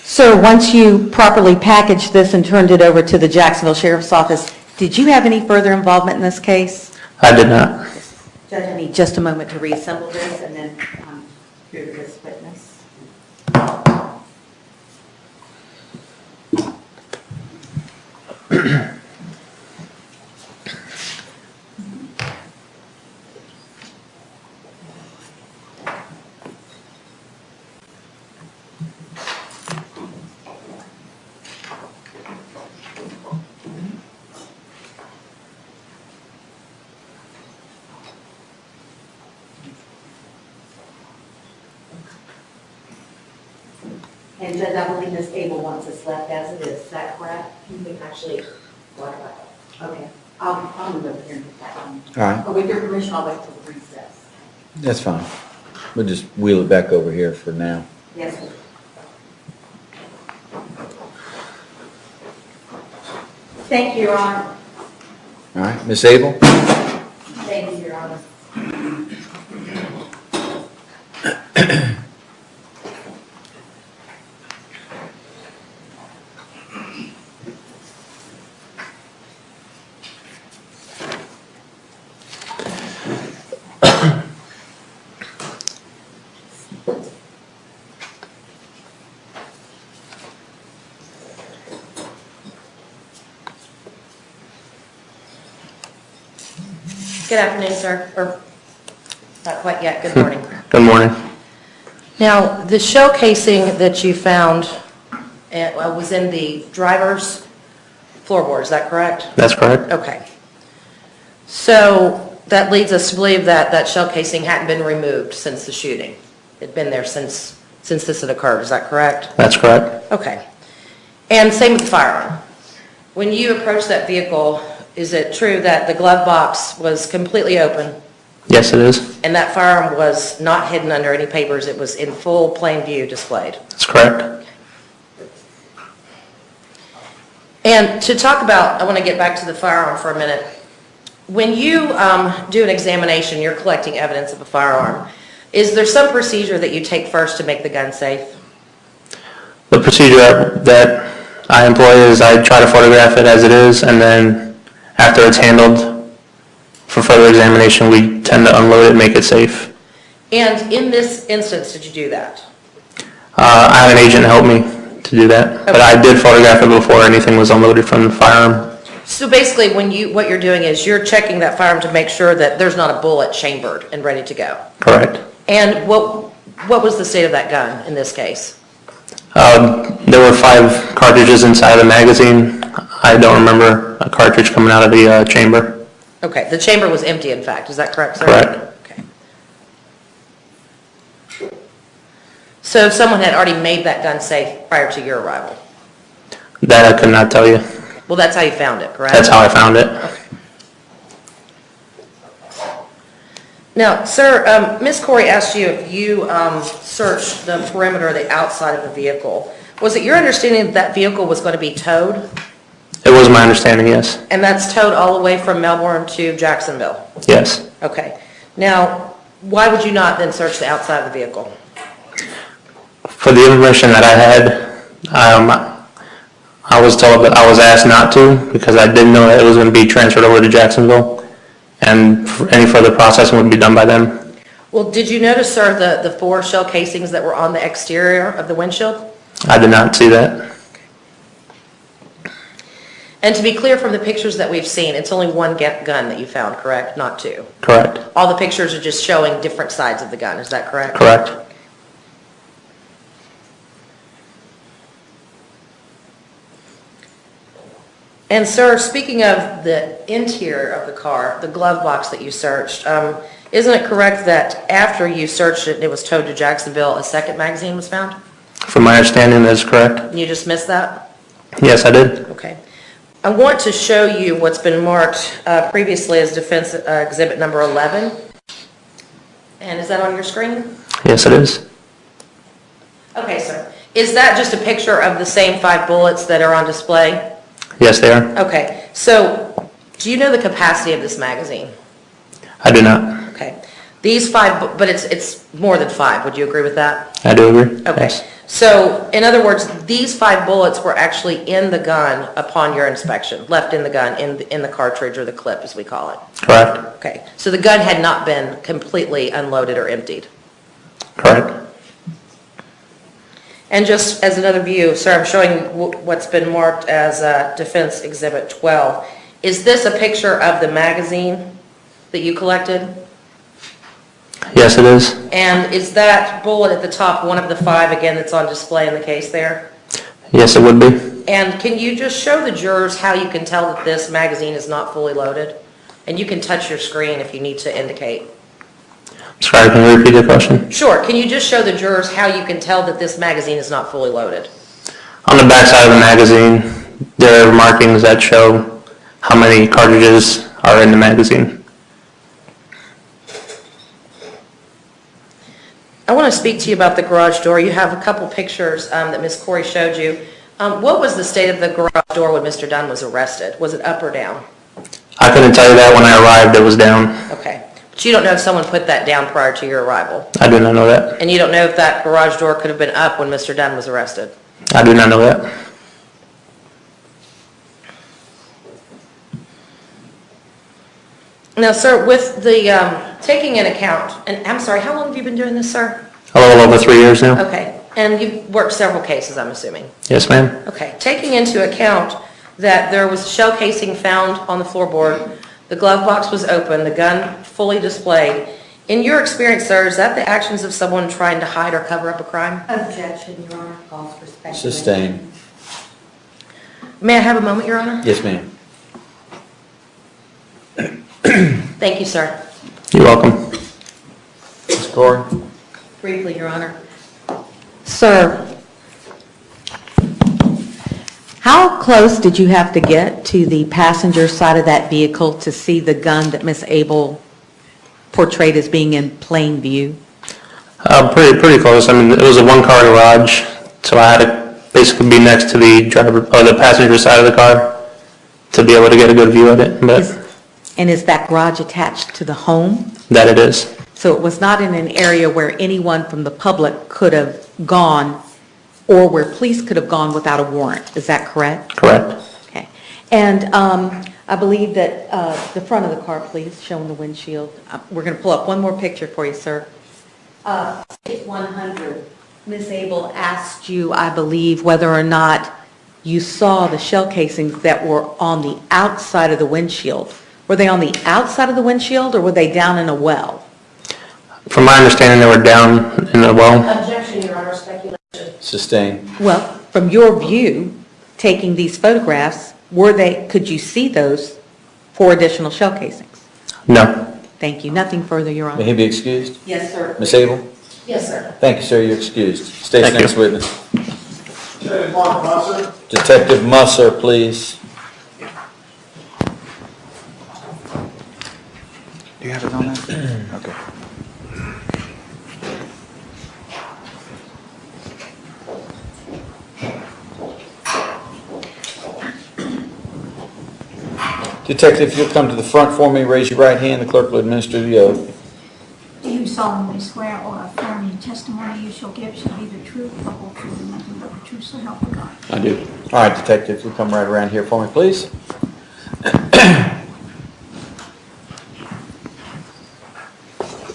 Sir, once you properly packaged this and turned it over to the Jacksonville Sheriff's Office, did you have any further involvement in this case? I did not. Judge, I need just a moment to reassemble this and then hear this witness. And Judge, I believe Ms. Abel wants us left as it is that correct? You can actually, okay, I'll move over here and get that one. All right, But with your permission, I'll wait till recess. that's fine. We'll just wheel it back over here for now. Yes, sir. Thank you, Your Honor. All right, Ms. Abel? Thank you, Your Honor. Good afternoon, sir, or not quite yet, good morning. Good morning. Now, the shell casing that you found was in the driver's floorboard, is that correct? That's correct. Okay. So that leads us to believe that that shell casing hadn't been removed since the shooting. It'd been there since this had occurred, is that correct? That's correct. Okay. And same with the firearm. When you approached that vehicle, is it true that the glove box was completely open Yes, it is. and that firearm was not hidden under any papers? It was in full plain view displayed? That's correct. And to talk about, I want to get back to the firearm for a minute. When you do an examination, you're collecting evidence of a firearm. Is there some procedure that you take first to make the gun safe? The procedure that I employ is I try to photograph it as it is, and then after it's handled for further examination, we tend to unload it and make it safe. And in this instance, did you do that? I had an agent help me to do that, but I did photograph it before anything was unloaded from the firearm. So basically, what you're doing is you're checking that firearm to make sure that there's not a bullet chambered and ready to go. Correct. And what was the state of that gun in this case? There were 5 cartridges inside the magazine. I don't remember a cartridge coming out of the chamber. Okay, the chamber was empty, in fact. Is that correct, sir? Correct. Okay. So someone had already made that gun safe prior to your arrival? That I could not tell you. Well, that's how you found it, correct? That's how I found it. Now, sir, Ms. Corey asked you if you searched the perimeter, the outside of the vehicle. Was it your understanding that that vehicle was going to be towed? It was my understanding, yes. And that's towed all the way from Melbourne to Jacksonville? Yes. Okay. Now, why would you not then search the outside of the vehicle? For the information that I had, I was told that I was asked not to because I didn't know that it was going to be transferred over to Jacksonville, and any further processing would be done by them. Well, did you notice, sir, the 4 shell casings that were on the exterior of the windshield? I did not see that. And to be clear from the pictures that we've seen, it's only one gun that you found, correct? Not 2? Correct. All the pictures are just showing different sides of the gun, is that correct? Correct. And sir, speaking of the interior of the car, the glove box that you searched, isn't it correct that after you searched it and it was towed to Jacksonville, a second magazine was found? From my understanding, that is correct. And you just missed that? Yes, I did. Okay. I want to show you what's been marked previously as Defense Exhibit number 11. And is that on your screen? Yes, it is. Okay, sir. Is that just a picture of the same 5 bullets that are on display? Yes, they are. Okay. So, do you know the capacity of this magazine? I do not. Okay. These 5, but it's more than 5. Would you agree with that? I do agree. Okay. Yes. So, in other words, these 5 bullets were actually in the gun upon your inspection, left in the gun, in the cartridge or the clip, as we call it. Correct. Okay. So the gun had not been completely unloaded or emptied. Correct. And just as another view, sir, I'm showing what's been marked as Defense Exhibit 12. Is this a picture of the magazine that you collected? Yes, it is. And is that bullet at the top one of the 5, again, that's on display in the case there? Yes, it would be. And can you just show the jurors how you can tell that this magazine is not fully loaded? And you can touch your screen if you need to indicate. Sorry, can you repeat the question? Sure. Can you just show the jurors how you can tell that this magazine is not fully loaded? On the back side of the magazine, there are markings that show how many cartridges are in the magazine. I want to speak to you about the garage door. You have a couple pictures that Ms. Corey showed you. What was the state of the garage door when Mr. Dunn was arrested? Was it up or down? I couldn't tell you that. When I arrived, it was down. Okay. But you don't know if someone put that down prior to your arrival? I do not know that. And you don't know if that garage door could have been up when Mr. Dunn was arrested? I do not know that. Now, sir, with the taking into account, and I'm sorry, how long have you been doing this, sir? A little over 3 years now. Okay. And you've worked several cases, I'm assuming? Yes, ma'am. Okay. Taking into account that there was shell casing found on the floorboard, the glove box was open, the gun fully displayed, In your experience, sir, is that the actions of someone trying to hide or cover up a crime? Objection, Your Honor, calls for speculation. Sustained. May I have a moment, Your Honor? Yes, ma'am. Thank you, sir. You're welcome. Ms. Corey? Briefly, Your Honor. Sir, how close did you have to get to the passenger side of that vehicle to see the gun that Miss Abel portrayed as being in plain view? Pretty close. I mean, it was a one-car garage, so I had to basically be next to the driver, or the passenger side of the car to be able to get a good view at it, but And is that garage attached to the home? that it is. So it was not in an area where anyone from the public could have gone or where police could have gone without a warrant, is that correct? Correct. Okay. And I believe that the front of the car, please, showing the windshield. We're going to pull up one more picture for you, sir. 100. Ms. Abel asked you, I believe, whether or not you saw the shell casings that were on the outside of the windshield. Were they on the outside of the windshield or were they down in a well? From my understanding, they were down in the well. Objection, Your Honor, speculation. Sustained. Well, from your view, taking these photographs, could you see those 4 additional shell casings? No. Thank you. Nothing further, Your May Honor. he be excused? Yes, sir. Ms. Abel? Yes, sir. Thank you, sir. You're excused. State's Thank next you. witness. Detective Mark Musser. Detective Musser, please. Do you have it on there? Okay. Detective, if you'll come to the front for me, raise your right hand, the clerk will administer the oath. Do you solemnly swear or affirm the testimony you shall give shall be the truth, the whole truth, and nothing but the truth, so help you God? I do. All right, Detective, you'll come right around here for me, please.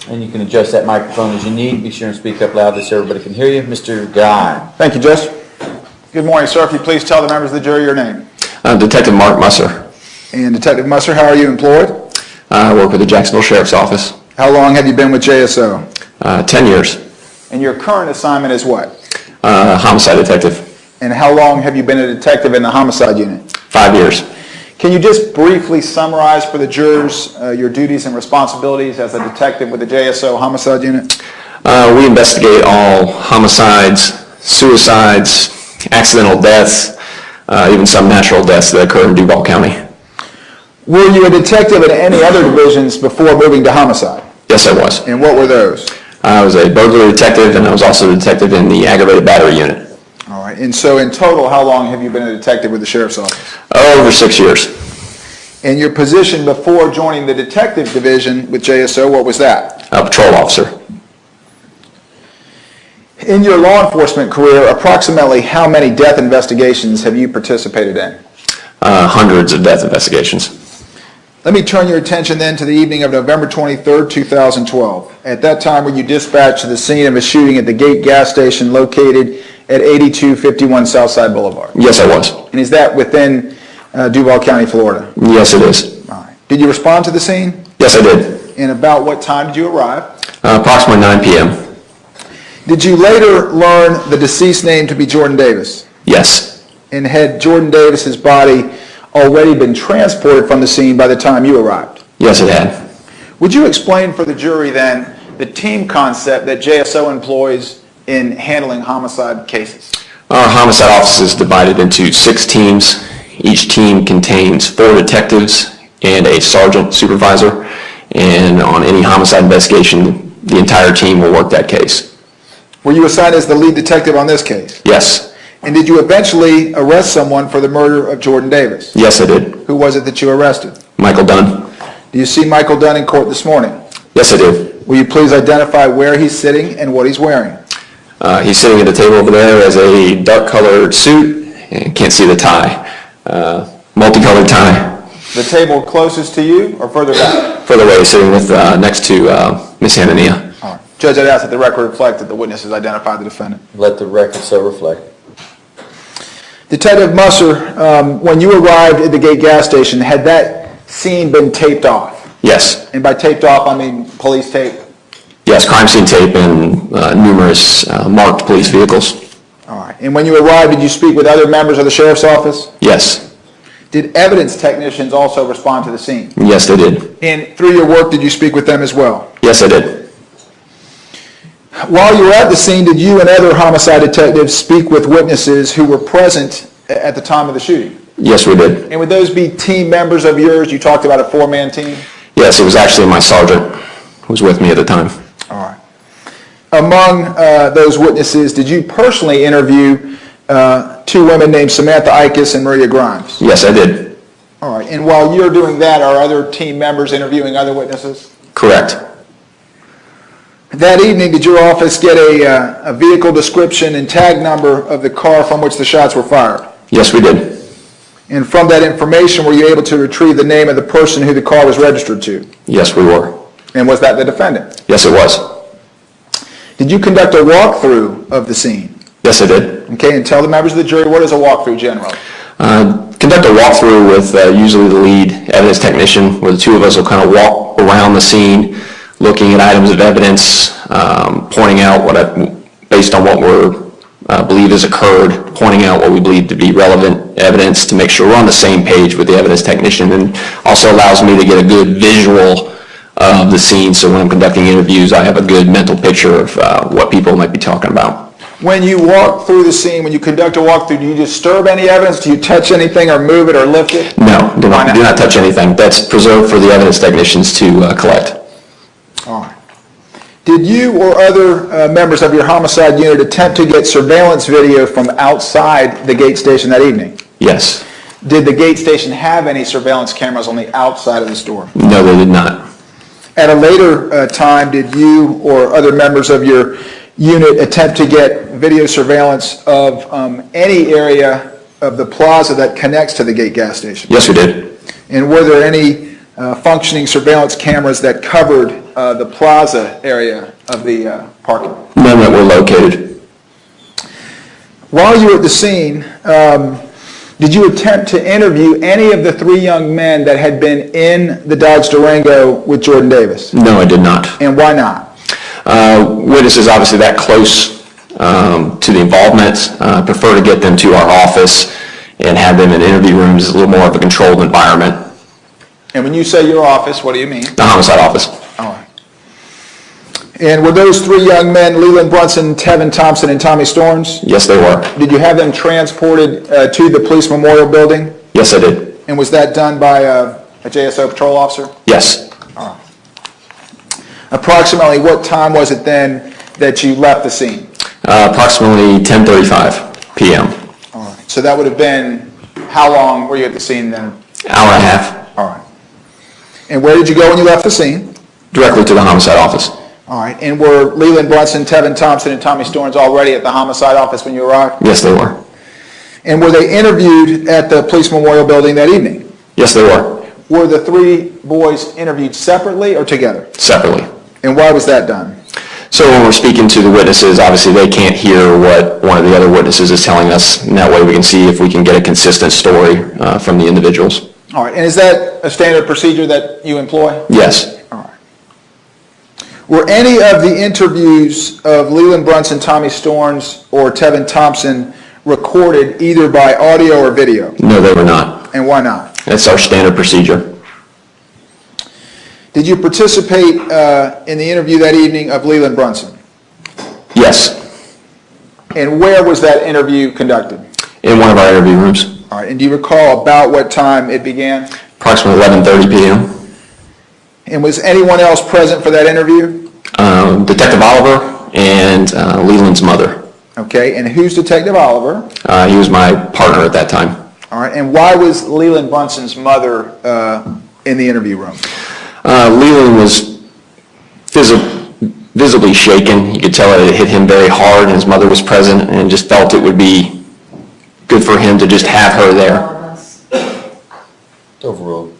And you can adjust that microphone as you need. Be sure and speak up loudly so everybody can hear you. Mr. Guy. Thank you, Judge. Good morning, sir. If you please tell the members of the jury your name. Detective Mark Musser. And Detective Musser, how are you employed? I work with the Jacksonville Sheriff's Office. How long have you been with JSO? 10 years. And your current assignment is what? Homicide detective. And how long have you been a detective in the homicide unit? 5 years. Can you just briefly summarize for the jurors your duties and responsibilities as a detective with the JSO homicide unit? We investigate all homicides, suicides, accidental deaths, even some natural deaths that occur in Duval County. Were you a detective in any other divisions before moving to homicide? Yes, I was. And what were those? I was a burglary detective, and I was also a detective in the aggravated battery unit. All right. And so in total, how long have you been a detective with the Sheriff's Office? Over 6 years. And your position before joining the detective division with JSO, what was that? A patrol officer. In your law enforcement career, approximately how many death investigations have you participated in? Hundreds of death investigations. Let me turn your attention then to the evening of November 23rd, 2012. At that time, were you dispatched to the scene of a shooting at the Gate gas station located at 8251 Southside Boulevard? Yes, I was. And is that within Duval County, Florida? Yes, it is. All right. Did you respond to the scene? Yes, I did. And about what time did you arrive? Approximately 9 p.m. Did you later learn the deceased name to be Jordan Davis? Yes. And had Jordan Davis's body already been transported from the scene by the time you arrived? Yes, it had. Would you explain for the jury then the team concept that JSO employs in handling homicide cases? Our homicide office is divided into 6 teams. Each team contains 4 detectives and a sergeant supervisor. And on any homicide investigation, the entire team will work that case. Were you assigned as the lead detective on this case? Yes. And did you eventually arrest someone for the murder of Jordan Davis? Yes, I did. Who was it that you arrested? Michael Dunn. Do you see Michael Dunn in court this morning? Yes, I did. Will you please identify where he's sitting and what he's wearing? He's sitting at the table over there as a dark-colored suit, and can't see the tie. Multicolored tie. The table closest to you or further back? Further away, sitting with next to Miss Hanania. All right. Judge, I'd ask that the record reflect that the witness has identified the defendant. Let the record so reflect. Detective Musser, when you arrived at the Gate gas station, had that scene been taped off? Yes. And by taped off, I mean police tape? Yes, crime scene tape and numerous marked police vehicles. All right. And when you arrived, did you speak with other members of the sheriff's office? Yes. Did evidence technicians also respond to the scene? Yes, they did. And through your work, did you speak with them as well? Yes, I did. While you were at the scene, did you and other homicide detectives speak with witnesses who were present at the time of the shooting? Yes, we did. And would those be team members of yours? You talked about a four-man team? Yes, it was actually my sergeant who was with me at the time. All right. Among those witnesses, did you personally interview two women named Samantha Ickes and Maria Grimes? Yes, I did. All right. And while you're doing that, are other team members interviewing other witnesses? Correct. That evening, did your office get a vehicle description and tag number of the car from which the shots were fired? Yes, we did. And from that information, were you able to retrieve the name of the person who the car was registered to? Yes, we were. And was that the defendant? Yes, it was. Did you conduct a walkthrough of the scene? Yes, I did. Okay, and tell the members of the jury, what is a walkthrough generally? Conduct a walkthrough with usually the lead evidence technician, where the two of us will kind of walk around the scene, looking at items of evidence, pointing out based on what we believe has occurred, pointing out what we believe to be relevant evidence to make sure we're on the same page with the evidence technician, and also allows me to get a good visual of the scene, so when I'm conducting interviews, I have a good mental picture of what people might be talking about. When you walk through the scene, when you conduct a walkthrough, do you disturb any evidence? Do you touch anything or move it or lift it? No, do not touch anything. That's preserved for the evidence technicians to collect. All right. Did you or other members of your homicide unit attempt to get surveillance video from outside the gate station that evening? Yes. Did the gate station have any surveillance cameras on the outside of the store? No, they did not. At a later time, did you or other members of your unit attempt to get video surveillance of any area of the plaza that connects to the gate gas station? Yes, we did. And were there any functioning surveillance cameras that covered the plaza area of the parking? None that were located. While you were at the scene, did you attempt to interview any of the three young men that had been in the Dodge Durango with Jordan Davis? No, I did not. And why not? Witnesses obviously that close to the involvement, prefer to get them to our office and have them in interview rooms. It's a little more of a controlled environment. And when you say your office, what do you mean? The homicide office. All right. And were those three young men, Leland Brunson, Tevin Thompson, and Tommy Storms? Yes, they were. Did you have them transported to the police memorial building? Yes, I did. And was that done by a JSO patrol officer? Yes. All right. Approximately what time was it then that you left the scene? Approximately 10:35 p.m. All right. So that would have been, how long were you at the scene then? Hour and a half. All right. And where did you go when you left the scene? Directly to the homicide office. All right. And were Leland Brunson, Tevin Thompson, and Tommy Storms already at the homicide office when you arrived? Yes, they were. And were they interviewed at the police memorial building that evening? Yes, they were. Were the three boys interviewed separately or together? Separately. And why was that done? So when we're speaking to the witnesses, obviously they can't hear what one of the other witnesses is telling us, and that way we can see if we can get a consistent story from the individuals. All right. And is that a standard procedure that you employ? Yes. All right. Were any of the interviews of Leland Brunson, Tommy Storms, or Tevin Thompson recorded either by audio or video? No, they were not. And why not? That's our standard procedure. Did you participate in the interview that evening of Leland Brunson? Yes. And where was that interview conducted? In one of our interview rooms. All right. And do you recall about what time it began? Approximately 11:30 p.m. And was anyone else present for that interview? Detective Oliver and Leland's mother. Okay. And who's Detective Oliver? He was my partner at that time. All right. And why was Leland Brunson's mother in the interview room? Leland was visibly shaken. You could tell it hit him very hard, and his mother was present, and just felt it would be good for him to just have her there. Overall.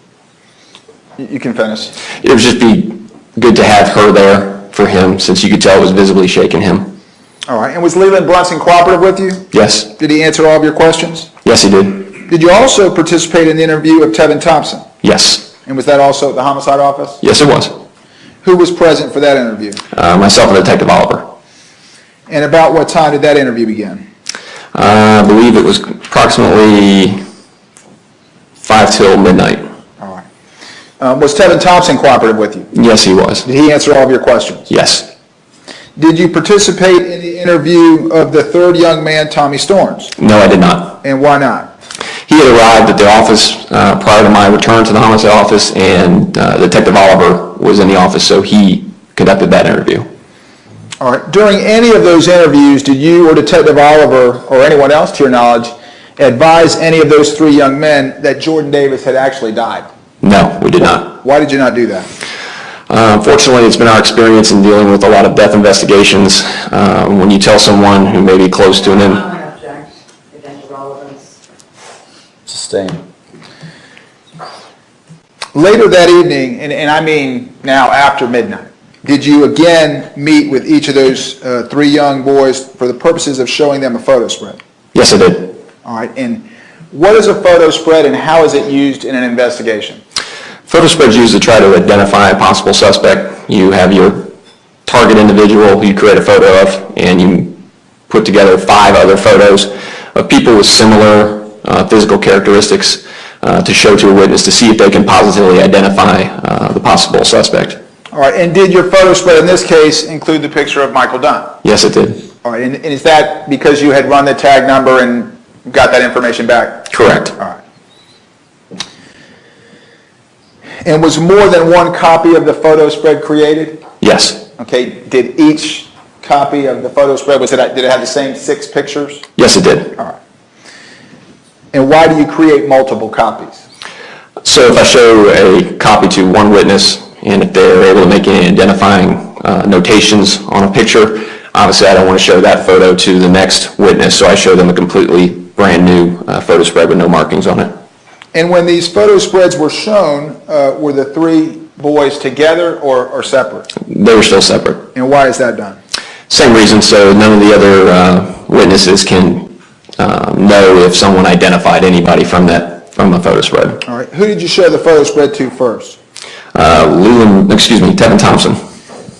You can finish. It would just be good to have her there for him, since you could tell it was visibly shaking him. All right. And was Leland Brunson cooperative with you? Yes. Did he answer all of your questions? Yes, he did. Did you also participate in the interview of Tevin Thompson? Yes. And was that also at the homicide office? Yes, it was. Who was present for that interview? Myself and Detective Oliver. And about what time did that interview begin? I believe it was approximately 5 till midnight. All right. Was Tevin Thompson cooperative with you? Yes, he was. Did he answer all of your questions? Yes. Did you participate in the interview of the third young man, Tommy Storms? No, I did not. And why not? He had arrived at the office prior to my return to the homicide office, and Detective Oliver was in the office, so he conducted that interview. All right. During any of those interviews, did you or Detective Oliver, or anyone else to your knowledge, advise any of those three young men that Jordan Davis had actually died? No, we did not. Why did you not do that? Unfortunately, it's been our experience in dealing with a lot of death investigations. When you tell someone who may be close to an end. Sustained. Later that evening, and I mean now after midnight, did you again meet with each of those three young boys for the purposes of showing them a photo spread? Yes, I did. All right. And what is a photo spread and how is it used in an investigation? Photo spreads used to try to identify a possible suspect. You have your target individual who you create a photo of, and you put together 5 other photos of people with similar physical characteristics to show to a witness to see if they can positively identify the possible suspect. All right. And did your photo spread in this case include the picture of Michael Dunn? Yes, it did. All right. And is that because you had run the tag number and got that information back? Correct. All right. And was more than one copy of the photo spread created? Yes. Okay. Did each copy of the photo spread, did it have the same 6 pictures? Yes, it did. All right. And why do you create multiple copies? So if I show a copy to one witness, and if they're able to make any identifying notations on a picture, obviously I don't want to show that photo to the next witness, so I show them a completely brand new photo spread with no markings on it. And when these photo spreads were shown, were the 3 boys together or separate? They were still separate. And why is that done? Same reason, so none of the other witnesses can know if someone identified anybody from the photo spread. All right. Who did you show the photo spread to first? Tevin Thompson.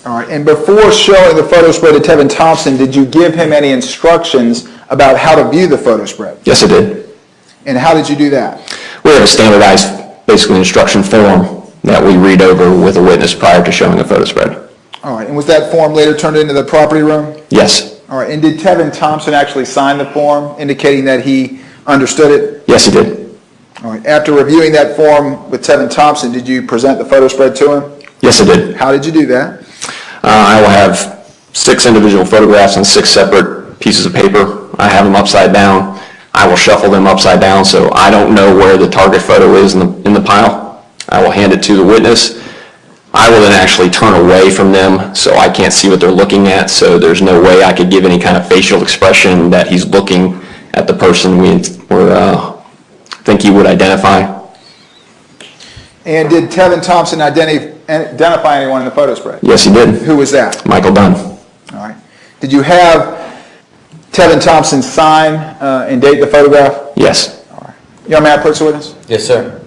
All right. And before showing the photo spread to Tevin Thompson, did you give him any instructions about how to view the photo spread? Yes, I did. And how did you do that? We have a standardized, basically, instruction form that we read over with a witness prior to showing a photo spread. All right. And was that form later turned into the property room? Yes. All right. And did Tevin Thompson actually sign the form indicating that he understood it? Yes, he did. All right. After reviewing that form with Tevin Thompson, did you present the photo spread to him? Yes, I did. How did you do that? I will have 6 individual photographs on 6 separate pieces of paper. I have them upside down. I will shuffle them upside down so I don't know where the target photo is in the pile. I will hand it to the witness. I will then actually turn away from them so I can't see what they're looking at, so there's no way I could give any kind of facial expression that he's looking at the person we think he would identify. And did Tevin Thompson identify anyone in the photo spread? Yes, he did. Who was that? Michael Dunn. All right. Did you have Tevin Thompson sign and date the photograph? Yes. All right. Young man, approach the witness. Yes, sir.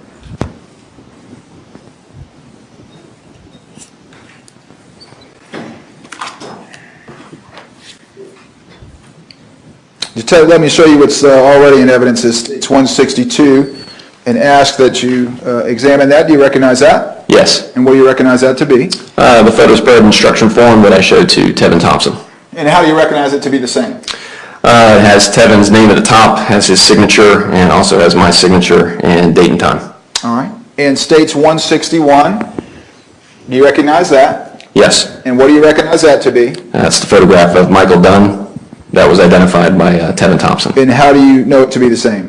Let me show you what's already in evidence. It's 162, and ask that you examine that. Do you recognize that? Yes. And what do you recognize that to be? The photo spread instruction form that I showed to Tevin Thompson. And how do you recognize it to be the same? It has Tevin's name at the top, has his signature, and also has my signature and date and time. All right. And states 161. Do you recognize that? Yes. And what do you recognize that to be? That's the photograph of Michael Dunn that was identified by Tevin Thompson. And how do you know it to be the same?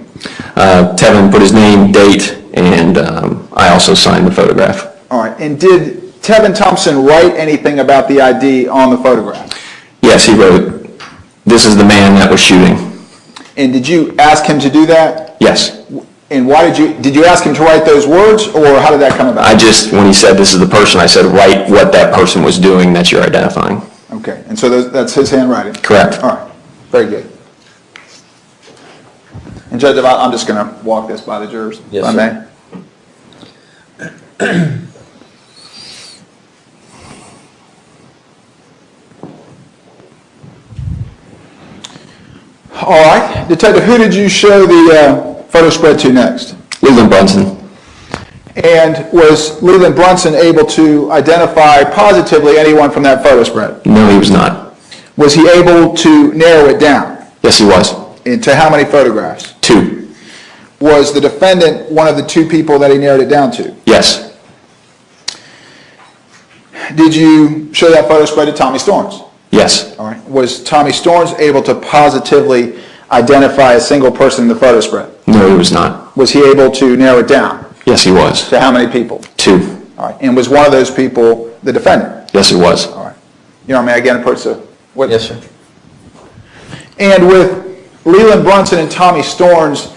Tevin put his name, date, and I also signed the photograph. All right. And did Tevin Thompson write anything about the ID on the photograph? Yes, he wrote, "This is the man that was shooting." And did you ask him to do that? Yes. And why did you ask him to write those words, or how did that come about? When he said this is the person, I said, write what that person was doing that you're identifying. Okay. And so that's his handwriting? Correct. All right. Very good. And Judge, I'm just going to walk this by the jurors, Yes, if I sir. may. All right. Detective, who did you show the photo spread to next? Leland Brunson. And was Leland Brunson able to identify positively anyone from that photo spread? No, he was not. Was he able to narrow it down? Yes, he was. Into how many photographs? 2. Was the defendant one of the 2 people that he narrowed it down to? Yes. Did you show that photo spread to Tommy Storms? Yes. All right. Was Tommy Storms able to positively identify a single person in the photo spread? No, he was not. Was he able to narrow it down? Yes, he was. To how many people? 2. All right. And was one of those people the defendant? Yes, he was. All right. You know, may I again approach the witness? Yes, sir. And with Leland Brunson and Tommy Storms,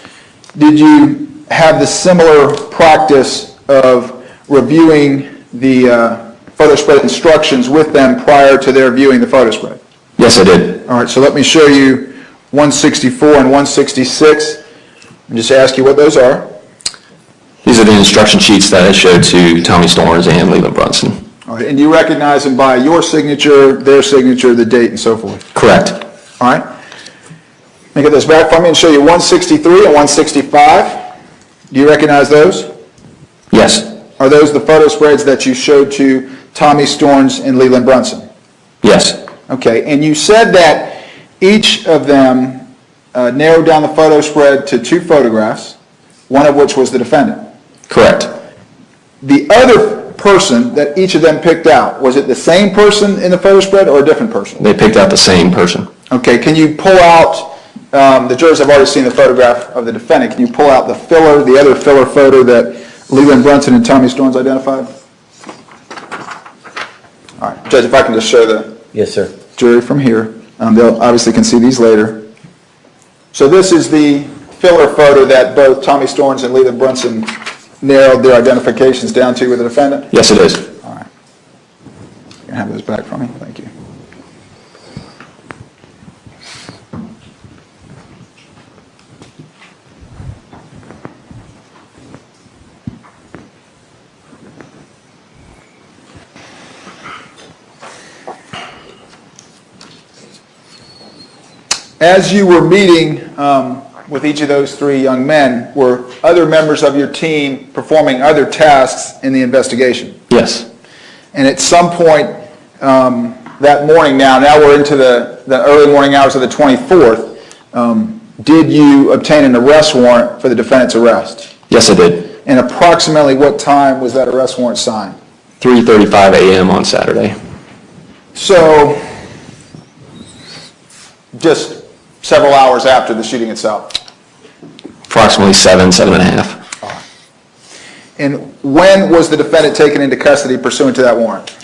did you have the similar practice of reviewing the photo spread instructions with them prior to their viewing the photo spread? Yes, I did. All right, so let me show you 164 and 166 and just ask you what those are. These are the instruction sheets that I showed to Tommy Storms and Leland Brunson. All right, and you recognize them by your signature, their signature, the date, and so forth. Correct. All right. Let me get this back from you and show you 163 and 165. Do you recognize those? Yes. Are those the photo spreads that you showed to Tommy Storms and Leland Brunson? Yes. Okay, and you said that each of them narrowed down the photo spread to 2 photographs, one of which was the defendant. Correct. The other person that each of them picked out, was it the same person in the photo spread or a different person? They picked out the same person. Okay, can you pull out, the jurors have already seen the photograph of the defendant, can you pull out the other filler photo that Leland Brunson and Tommy Storms identified? All right, Judge, if I can just show the Yes, sir. jury from here. They'll obviously can see these later. So this is the filler photo that both Tommy Storms and Leland Brunson narrowed their identifications down to with the defendant? Yes, it is. All right. You can have those back from me. Thank you. As you were meeting with each of those 3 young men, were other members of your team performing other tasks in the investigation? Yes. And at some point that morning now we're into the early morning hours of the 24th, did you obtain an arrest warrant for the defendant's arrest? Yes, I did. And approximately what time was that arrest warrant signed? 3:35 a.m. on Saturday. So, just several hours after the shooting itself. Approximately 7.5. And when was the defendant taken into custody pursuant to that warrant?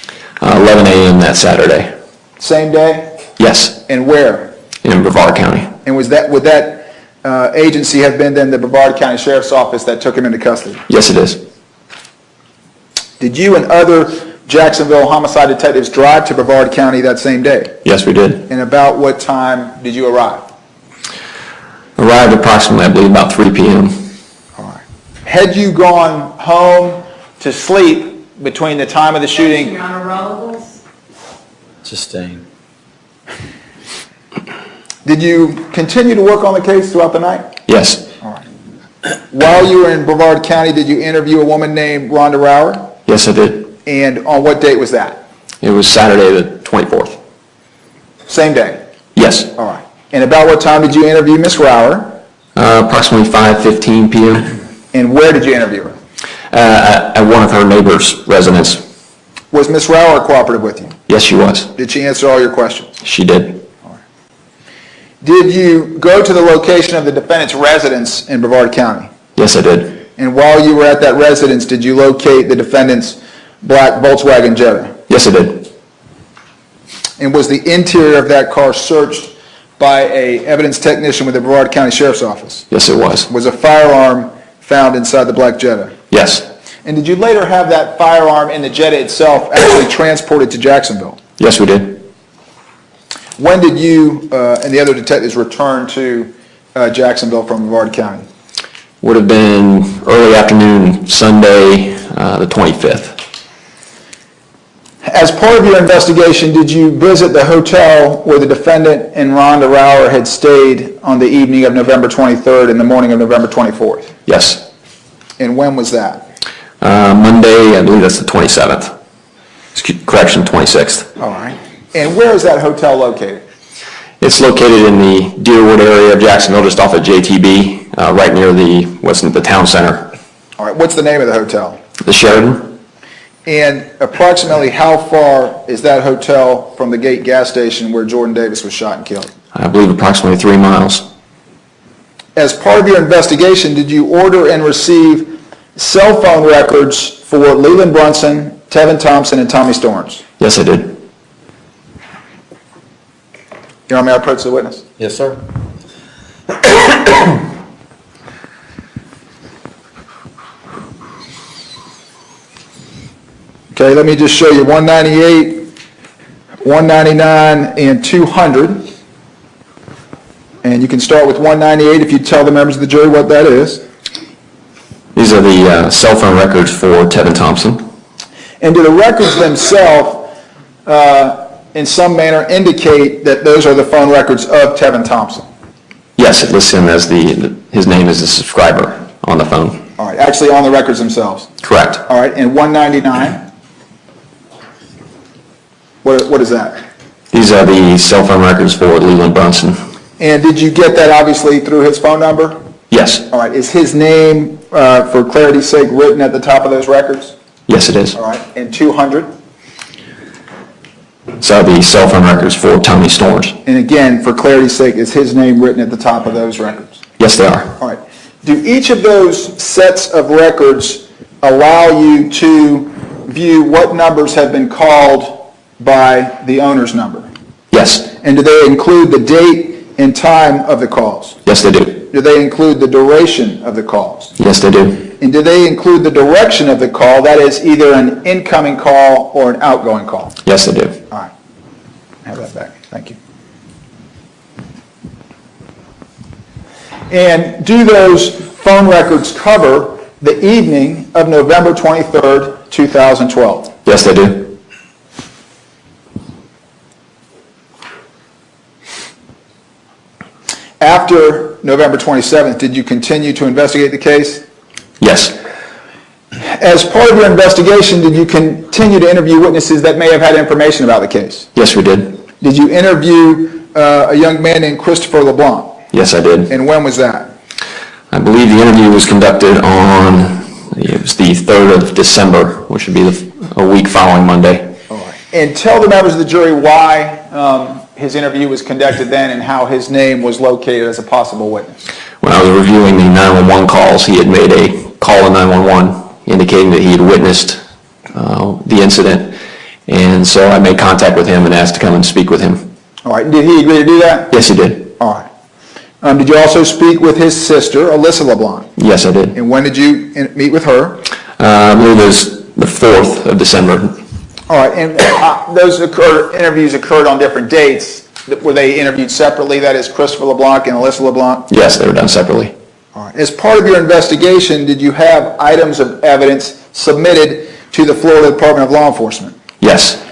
11 a.m. that Saturday. Same day? Yes, And where? in Brevard County. And would that agency have been then the Brevard County Sheriff's Office that took him into custody? Yes, it is. Did you and other Jacksonville homicide detectives drive to Brevard County that same day? Yes, we did. And about what time did you arrive? Arrived approximately, I believe, about 3 p.m. All right. Had you gone home to sleep between the time of the shooting? Your Honor, rollables? Sustained. Did you continue to work on the case throughout the night? Yes. All right. While you were in Brevard County, did you interview a woman named Rhonda Rower? Yes, I did. And on what date was that? It was Saturday the 24th. Same day? Yes. All right. And about what time did you interview Miss Rower? Approximately 5:15 p.m. And where did you interview her? At one of her neighbor's residence. Was Miss Rower cooperative with you? Yes, she was. Did she answer all your questions? She did. Did you go to the location of the defendant's residence in Brevard County? Yes, I did. And while you were at that residence, did you locate the defendant's black Volkswagen Jetta? Yes, I did. And was the interior of that car searched by an evidence technician with the Brevard County Sheriff's Office? Yes, it was. Was a firearm found inside the black Jetta? Yes. And did you later have that firearm in the Jetta itself actually transported to Jacksonville? Yes, we did. When did you and the other detectives return to Jacksonville from Brevard County? Would have been early afternoon, Sunday, the 25th. As part of your investigation, did you visit the hotel where the defendant and Rhonda Rauer had stayed on the evening of November 23rd and the morning of November 24th? Yes. And when was that? Monday, I believe that's the 27th. Correction, 26th. All right. And where is that hotel located? It's located in the Deerwood area of Jacksonville, just off of JTB, right near the town center. All right. What's the name of the hotel? The Sheridan. And approximately how far is that hotel from the Gate gas station where Jordan Davis was shot and killed? I believe approximately 3 miles. As part of your investigation, did you order and receive cell phone records for Leland Brunson, Tevin Thompson, and Tommy Storms? Yes, I did. Your Honor, may I approach the witness? Yes, sir. Okay, let me just show you 198, 199, and 200. And you can start with 198 if you tell the members of the jury what that is. These are the cell phone records for Tevin Thompson. And do the records themselves, in some manner, indicate that those are the phone records of Tevin Thompson? Yes, it lists him as his name is the subscriber on the phone. All right, actually on the records themselves. Correct. All right, and 199, what is that? These are the cell phone records for Leland Brunson. And did you get that obviously through his phone number? Yes. All right, is his name, for clarity's sake, written at the top of those records? Yes, it is. All right, and 200? So the cell phone records for Tommy Storms. And again, for clarity's sake, is his name written at the top of those records? Yes, they are. All right. Do each of those sets of records allow you to view what numbers have been called by the owner's number? Yes. And do they include the date and time of the calls? Yes, they do. Do they include the duration of the calls? Yes, they do. And do they include the direction of the call, that is either an incoming call or an outgoing call? Yes, they do. All right. Have that back. Thank you. And do those phone records cover the evening of November 23rd, 2012? Yes, they do. After November 27th, did you continue to investigate the case? Yes. As part of your investigation, did you continue to interview witnesses that may have had information about the case? Yes, we did. Did you interview a young man named Christopher LeBlanc? Yes, I did. And when was that? I believe the interview was conducted on, it was the 3rd of December, which would be a week following Monday. All right. And tell the members of the jury why his interview was conducted then and how his name was located as a possible witness. When I was reviewing the 911 calls, he had made a call to 911 indicating that he had witnessed the incident. And so I made contact with him and asked to come and speak with him. All right. Did he agree to do that? Yes, he did. All right. Did you also speak with his sister, Alyssa LeBlanc? Yes, I did. And when did you meet with her? I believe it was the 4th of December. All right. And those interviews occurred on different dates. Were they interviewed separately? That is Christopher LeBlanc and Alyssa LeBlanc? Yes, they were done separately. All right. As part of your investigation, did you have items of evidence submitted to the Florida Department of Law Enforcement? Yes.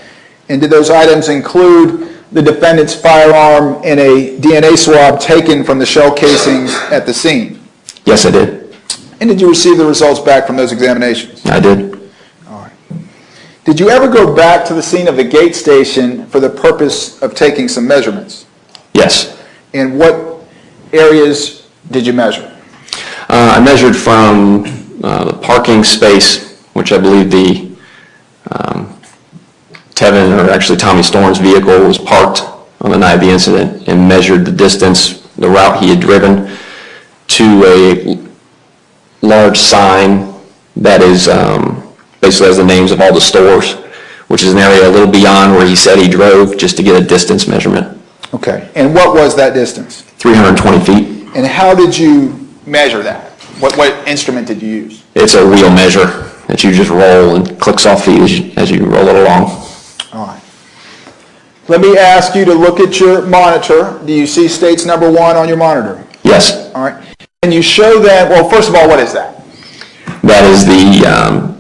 And did those items include the defendant's firearm and a DNA swab taken from the shell casings at the scene? Yes, I did. And did you receive the results back from those examinations? I did. All right. Did you ever go back to the scene of the gate station for the purpose of taking some measurements? Yes. And what areas did you measure? I measured from the parking space, which I believe the Tevin, or actually Tommy Storm's vehicle was parked on the night of the incident, and measured the distance, the route he had driven to a large sign that is basically has the names of all the stores, which is an area a little beyond where he said he drove, just to get a distance measurement. Okay. And what was that distance? 320 feet. And how did you measure that? What instrument did you use? It's a wheel measure that you just roll and clicks off feet as you roll it along. All right. Let me ask you to look at your monitor. Do you see states number 1 on your monitor? Yes. All right. Can you show them, well, first of all, what is that? That is the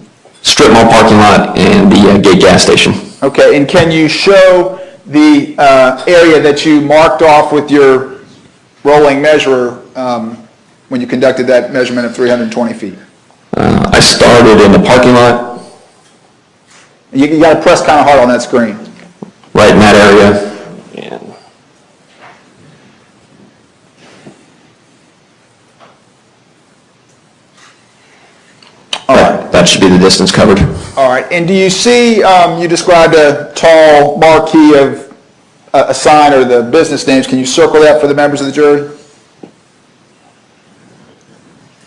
strip mall parking lot and the Gate gas station. Okay, and can you show the area that you marked off with your rolling measurer when you conducted that measurement of 320 feet? I started in the parking lot, You got to press kind of hard on that screen. right in that area. And All right. that should be the distance covered. All right, and do you see, you described a tall marquee of a sign or the business names. Can you circle that for the members of the jury?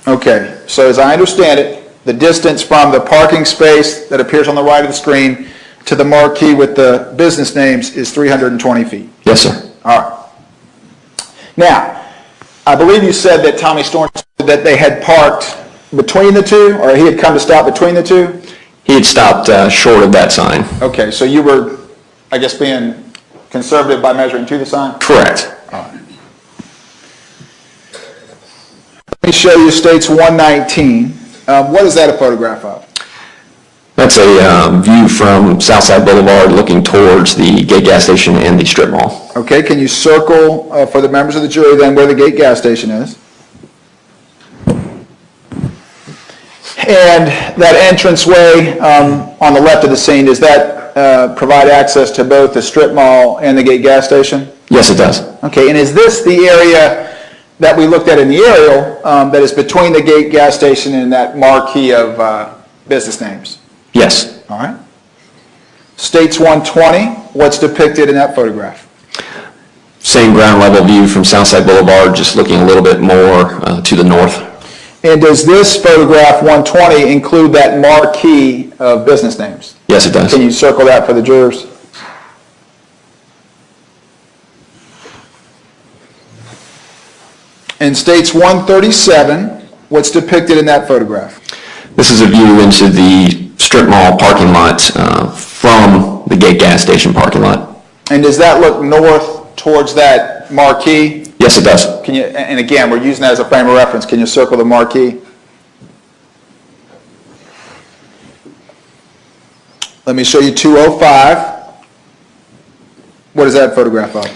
Okay, so as I understand it, the distance from the parking space that appears on the right of the screen to the marquee with the business names is 320 feet. Yes, sir. All right. Now, I believe you said that Tommy Storm said that they had parked between the two, or he had come to stop between the two? He had stopped short of that sign. Okay, so you were, I guess, being conservative by measuring to the sign? Correct. All right. Let me show you States 119. What is that a photograph of? That's a view from Southside Boulevard looking towards the gate gas station and the strip mall. Okay, can you circle for the members of the jury then where the gate gas station is? And that entranceway on the left of the scene, does that provide access to both the strip mall and the gate gas station? Yes, it does. Okay, and is this the area that we looked at in the aerial that is between the gate gas station and that marquee of business names? Yes. All right. States 120, what's depicted in that photograph? Same ground level view from Southside Boulevard, just looking a little bit more to the north. And does this photograph 120 include that marquee of business names? Yes, it does. Can you circle that for the jurors? In States 137, what's depicted in that photograph? This is a view into the strip mall parking lot from the gate gas station parking lot. And does that look north towards that marquee? Yes, it does. Can you, and again, we're using that as a frame of reference. Can you circle the marquee? Let me show you 205. What is that photograph of?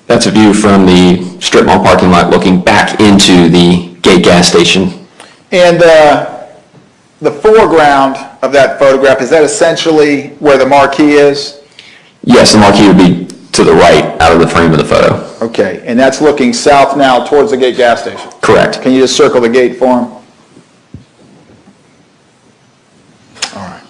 That's a view from the strip mall parking lot looking back into the gate gas station. And the foreground of that photograph, is that essentially where the marquee is? Yes, the marquee would be to the right out of the frame of the photo. Okay, and that's looking south now towards the gate gas station? Correct. Can you just circle the gate for him? All right.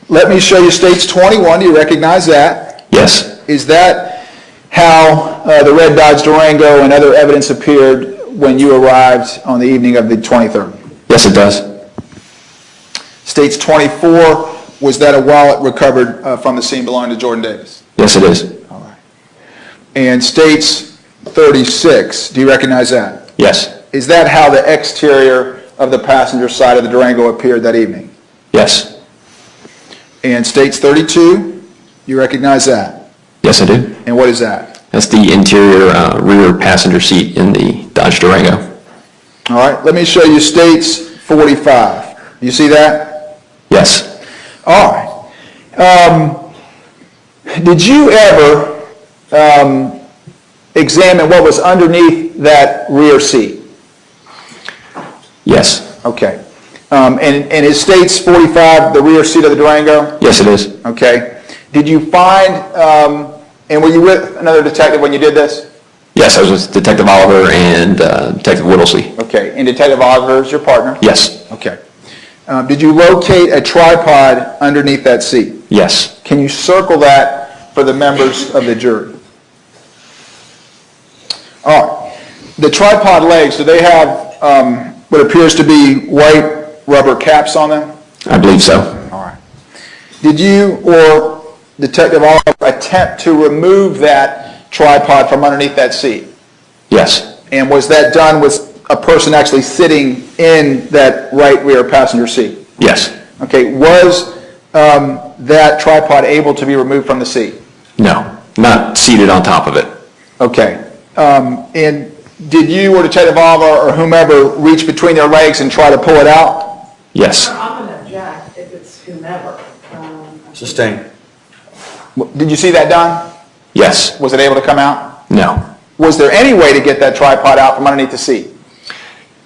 Let me show you States 21. Do you recognize that? Yes. Is that how the red Dodge Durango and other evidence appeared when you arrived on the evening of the 23rd? Yes, it does. States 24, was that a wallet recovered from the scene belonging to Jordan Davis? Yes, it is. All right. And States 36, do you recognize that? Yes. Is that how the exterior of the passenger side of the Durango appeared that evening? Yes. And States 32, you recognize that? Yes, I do. And what is that? That's the interior rear passenger seat in the Dodge Durango. All right, let me show you States 45. You see that? Yes. All right. Did you ever examine what was underneath that rear seat? Yes. Okay. And is States 45 the rear seat of the Durango? Yes, it is. Okay. Did you find, and were you with another detective when you did this? Yes, I was with Detective Oliver and Detective Whittlesey. Okay. And Detective Oliver is your partner? Yes. Okay. Did you locate a tripod underneath that seat? Yes. Can you circle that for the members of the jury? All right. The tripod legs, do they have what appears to be white rubber caps on them? I believe so. All right. Did you or Detective Oliver attempt to remove that tripod from underneath that seat? Yes. And was that done with a person actually sitting in that right rear passenger seat? Yes. Okay. Was that tripod able to be removed from the seat? No, not seated on top of it. Okay. And did you or Detective Oliver or whomever reach between their legs and try to pull it out? Yes. I'm going to object if it's whomever. Sustained. Did you see that, Dunn? Yes. Was it able to come out? No. Was there any way to get that tripod out from underneath the seat?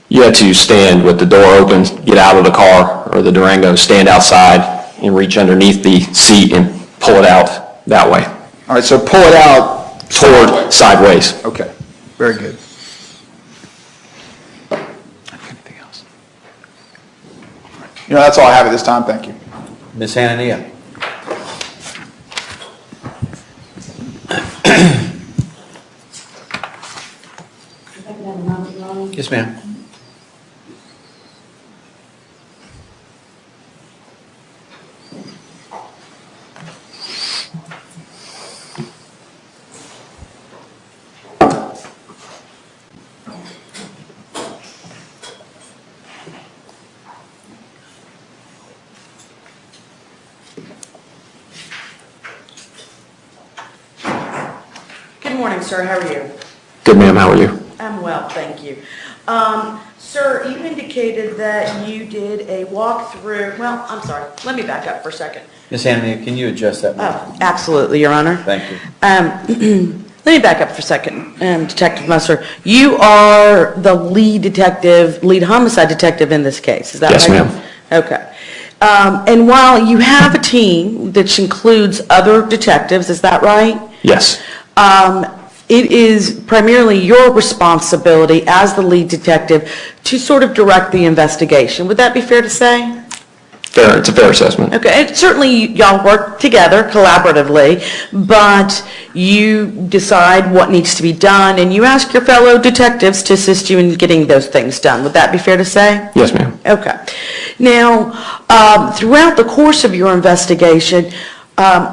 You had to stand with the door open, get out of the car or the Durango, stand outside and reach underneath the seat and pull it out that way. All right, so pull it out Toward sideways. Okay, very good. Anything else? You know, that's all I have at this time. Thank you. Ms. Hanania. Yes, ma'am. Good morning, sir. How are you? Good, ma'am. How are you? I'm well, thank you. Sir, you indicated that you did a walkthrough, well, I'm sorry, let me back up for a second. Ms. Hanania, can you adjust that? Oh, absolutely, Your Honor. Thank you. Let me back up for a second, Detective Musser. You are the lead homicide detective in this case, is that right? Yes, ma'am. Okay. And while you have a team that includes other detectives, is that right? Yes. It is primarily your responsibility as the lead detective to sort of direct the investigation. Would that be fair to say? Fair. It's a fair assessment. Okay, and certainly y'all work together collaboratively, but you decide what needs to be done and you ask your fellow detectives to assist you in getting those things done. Would that be fair to say? Yes, ma'am. Okay. Now, throughout the course of your investigation,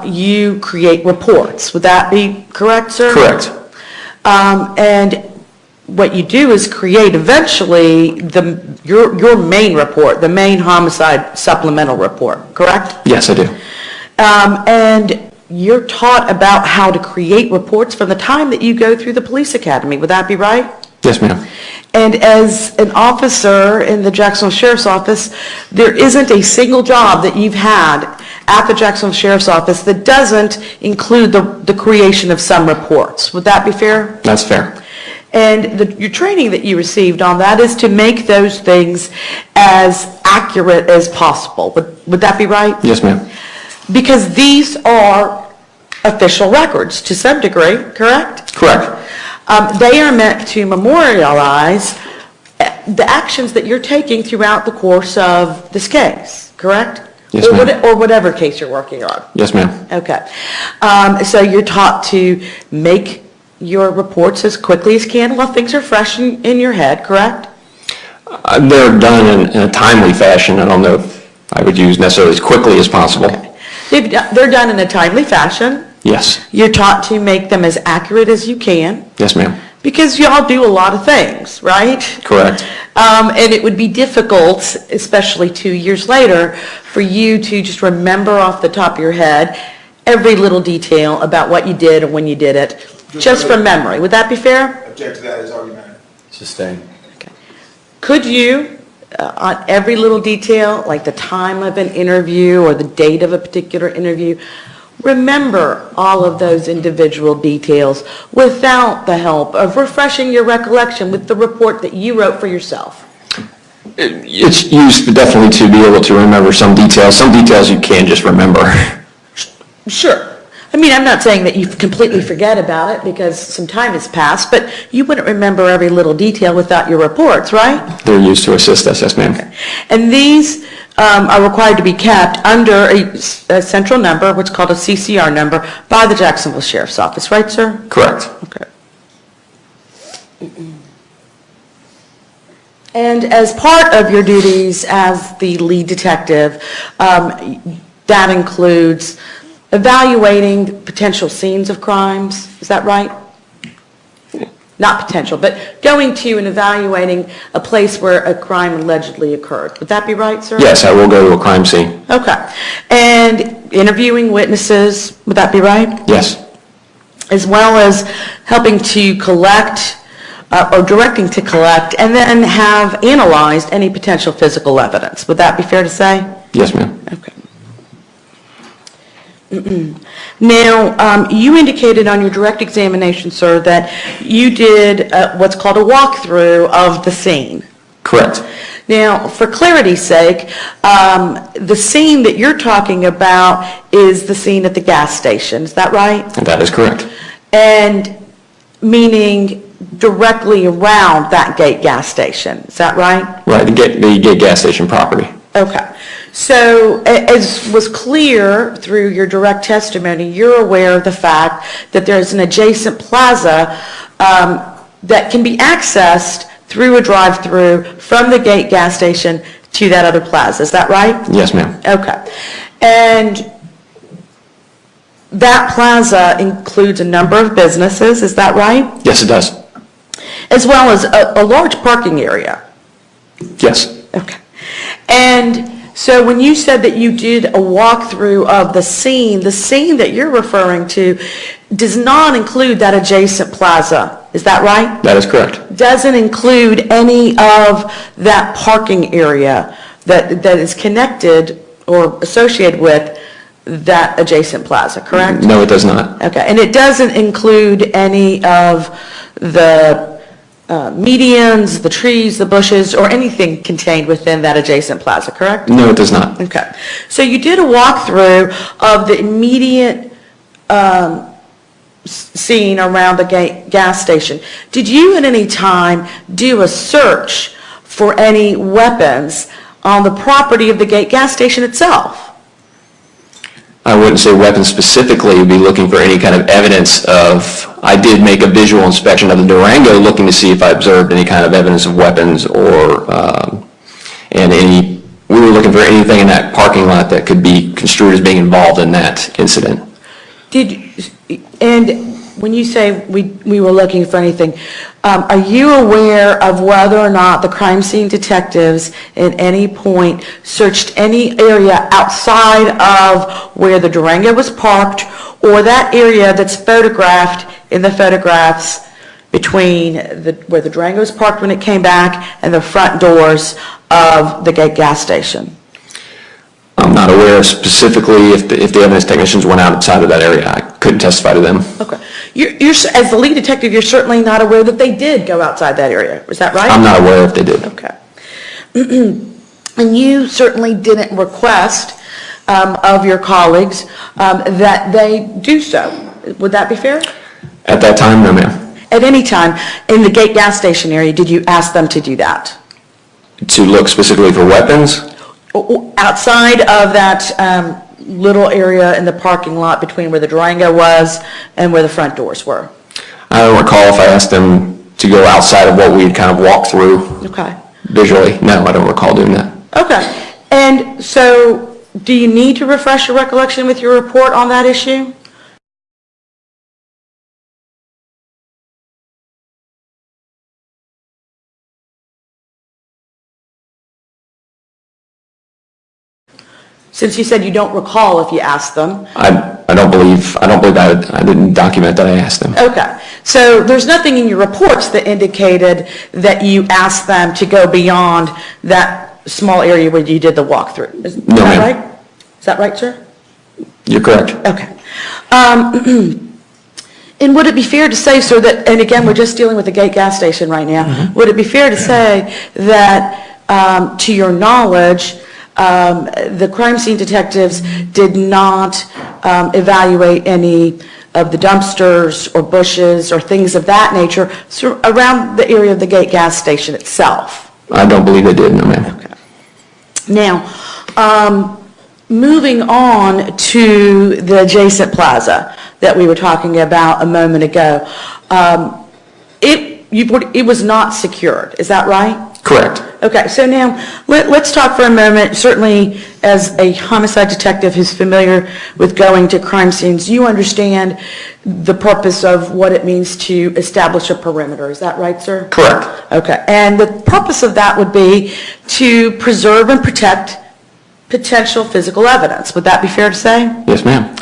you create reports. Would that be correct, sir? Correct. And what you do is create eventually your main report, the main homicide supplemental report, correct? Yes, I do. And you're taught about how to create reports from the time that you go through the police academy. Would that be right? Yes, ma'am. And as an officer in the Jacksonville Sheriff's Office, there isn't a single job that you've had at the Jacksonville Sheriff's Office that doesn't include the creation of some reports. Would that be fair? That's fair. And your training that you received on that is to make those things as accurate as possible. Would that be right? Yes, ma'am. Because these are official records to some degree, correct? Correct. They are meant to memorialize the actions that you're taking throughout the course of this case, correct? Yes, ma'am. Or whatever case you're working on. Yes, ma'am. Okay. So you're taught to make your reports as quickly as can while things are fresh in your head, correct? They're done in a timely fashion. I don't know if I would use necessarily as quickly as possible. Okay. They're done in a timely fashion. Yes. You're taught to make them as accurate as you can. Yes, ma'am. Because y'all do a lot of things, right? Correct. And it would be difficult, especially 2 years later, for you to just remember off the top of your head every little detail about what you did and when you did it, just from memory. Would that be fair? Object to that is argumentative. Sustained. Okay. Could you, on every little detail, like the time of an interview or the date of a particular interview, remember all of those individual details without the help of refreshing your recollection with the report that you wrote for yourself? It's used definitely to be able to remember some details. Some details you can just remember. Sure. I mean, I'm not saying that you completely forget about it because some time has passed, but you wouldn't remember every little detail without your reports, right? They're used to assist us, yes, ma'am. Okay. And these are required to be kept under a central number, what's called a CCR number, by the Jacksonville Sheriff's Office, right, sir? Correct. Okay. And as part of your duties as the lead detective, that includes evaluating potential scenes of crimes, is that right? Not potential, but going to and evaluating a place where a crime allegedly occurred. Would that be right, sir? Yes, I will go to a crime scene. Okay. And interviewing witnesses, would that be right? Yes. As well as helping to collect or directing to collect and then have analyzed any potential physical evidence. Would that be fair to say? Yes, ma'am. Okay. Now, you indicated on your direct examination, sir, that you did what's called a walkthrough of the scene. Correct. Now, for clarity's sake, the scene that you're talking about is the scene at the gas station, is that right? That is correct. And meaning directly around that gate gas station, is that right? Right, the gate gas station property. Okay. So as was clear through your direct testimony, you're aware of the fact that there's an adjacent plaza that can be accessed through a drive-through from the gate gas station to that other plaza. Is that right? Yes, ma'am. Okay. And that plaza includes a number of businesses, is that right? Yes, it does. As well as a large parking area. Yes. Okay. And so when you said that you did a walkthrough of the scene that you're referring to does not include that adjacent plaza. Is that right? That is correct. Doesn't include any of that parking area that is connected or associated with that adjacent plaza, correct? No, it does not. Okay, and it doesn't include any of the medians, the trees, the bushes, or anything contained within that adjacent plaza, correct? No, it does not. Okay, so you did a walkthrough of the immediate scene around the gas station. Did you at any time do a search for any weapons on the property of the gate gas station itself? I wouldn't say weapons specifically, would be looking for any kind of evidence of, I did make a visual inspection of the Durango looking to see if I observed any kind of evidence of weapons or, we were looking for anything in that parking lot that could be construed as being involved in that incident. And when you say we were looking for anything, are you aware of whether or not the crime scene detectives at any point searched any area outside of where the Durango was parked or that area that's photographed in the photographs between where the Durango was parked when it came back and the front doors of the gate gas station? I'm not aware specifically if the evidence technicians went outside of that area. I couldn't testify to them. Okay. You're, as the lead detective, you're certainly not aware that they did go outside that area. Is that right? I'm not aware if they did. Okay. And you certainly didn't request of your colleagues that they do so. Would that be fair? At that time, no, ma'am. At any time in the gate gas station area, did you ask them to do that? To look specifically for weapons? Outside of that little area in the parking lot between where the Durango was and where the front doors were? I don't recall if I asked them to go outside of what we'd kind of walked through visually. No, I don't recall doing that. Okay. And so do you need to refresh your recollection with your report on that issue? Since you said you don't recall if you asked them. I don't believe I didn't document that I asked them. Okay. So there's nothing in your reports that indicated that you asked them to go beyond that small area where you did the walkthrough. Is that right? Is that right, sir? You're correct. Okay. And would it be fair to say, sir, that, and again, we're just dealing with the gate gas station right now, would it be fair to say that, to your knowledge, the crime scene detectives did not evaluate any of the dumpsters or bushes or things of that nature around the area of the gate gas station itself? I don't believe they did, no, ma'am. Okay. Now, moving on to the adjacent plaza that we were talking about a moment ago, it was not secured, is that right? Correct. Okay, so now let's talk for a moment. Certainly, as a homicide detective who's familiar with going to crime scenes, you understand the purpose of what it means to establish a perimeter. Is that right, sir? Correct. Okay, and the purpose of that would be to preserve and protect potential physical evidence. Would that be fair to say? Yes, ma'am.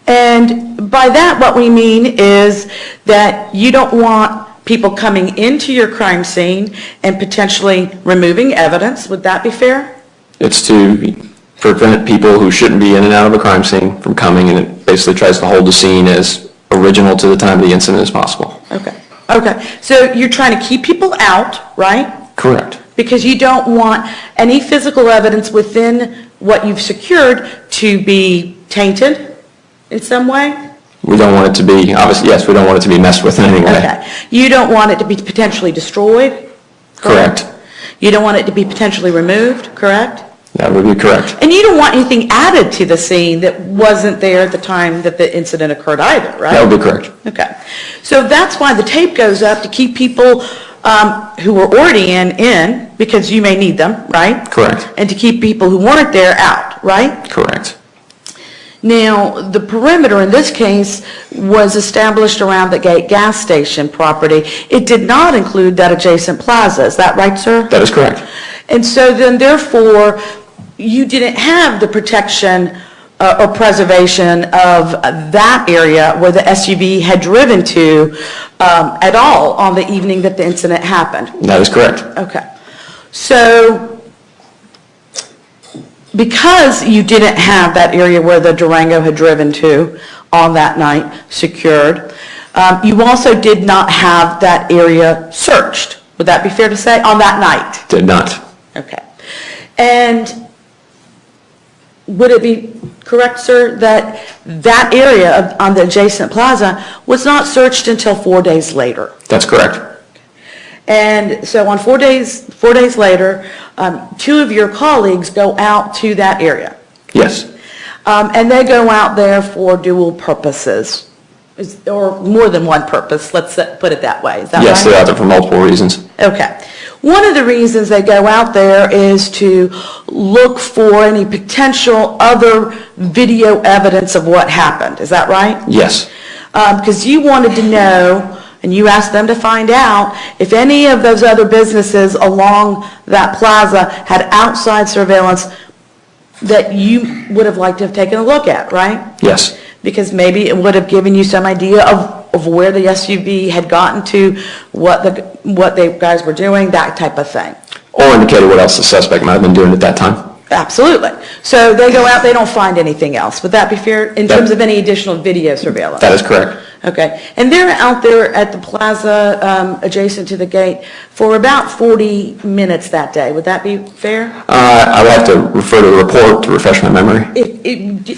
And by that, what we mean is that you don't want people coming into your crime scene and potentially removing evidence. Would that be fair? It's to prevent people who shouldn't be in and out of a crime scene from coming, and it basically tries to hold the scene as original to the time of the incident as possible. Okay, okay. So you're trying to keep people out, right? Correct. Because you don't want any physical evidence within what you've secured to be tainted in some way? We don't want it to be, obviously, yes, we don't want it to be messed with in any way. Okay. You don't want it to be potentially destroyed? Correct. You don't want it to be potentially removed, correct? That would be correct. And you don't want anything added to the scene that wasn't there at the time that the incident occurred either, right? That would be correct. Okay. So that's why the tape goes up, to keep people who were already in, because you may need them, right? Correct. And to keep people who weren't there out, right? Correct. Now, the perimeter in this case was established around the Gate gas station property. It did not include that adjacent plaza. Is that right, sir? That is correct. And so then therefore, you didn't have the protection or preservation of that area where the SUV had driven to at all on the evening that the incident happened. That is correct. Okay. So because you didn't have that area where the Durango had driven to on that night secured, you also did not have that area searched. Would that be fair to say, on that night? Did not. Okay. And would it be correct, sir, that that area on the adjacent plaza was not searched until 4 days later? That's correct. And so on 4 days later, two of your colleagues go out to that area. Yes. And they go out there for dual purposes, or more than one purpose, let's put it that way. Is that right? Yes, they're out there for multiple reasons. Okay. One of the reasons they go out there is to look for any potential other video evidence of what happened. Is that right? Yes. Because you wanted to know, and you asked them to find out, if any of those other businesses along that plaza had outside surveillance that you would have liked to have taken a look at, right? Yes. Because maybe it would have given you some idea of where the SUV had gotten to, what the guys were doing, that type of thing. Or indicated what else the suspect might have been doing at that time. Absolutely. So they go out, they don't find anything else. Would that be fair in terms of any additional video surveillance? That is correct. Okay. And they're out there at the plaza adjacent to the gate for about 40 minutes that day. Would that be fair? I would have to refer to the report to refresh my memory.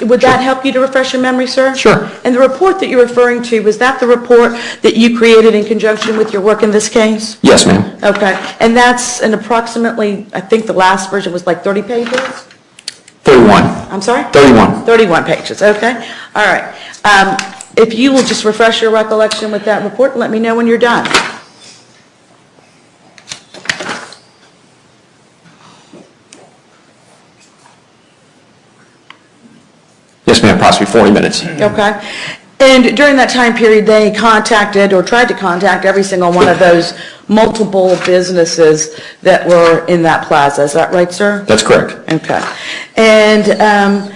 Would that help you to refresh your memory, sir? Sure. And the report that you're referring to, was that the report that you created in conjunction with your work in this case? Yes, ma'am. Okay. And that's an approximately, I think the last version was like 30 pages? 31. I'm sorry? 31. 31 pages, okay. All right. If you will just refresh your recollection with that report and let me know when you're done. Yes, ma'am, approximately 40 minutes. Okay. And during that time period, they contacted or tried to contact every single one of those multiple businesses that were in that plaza. Is that right, sir? That's correct. Okay. And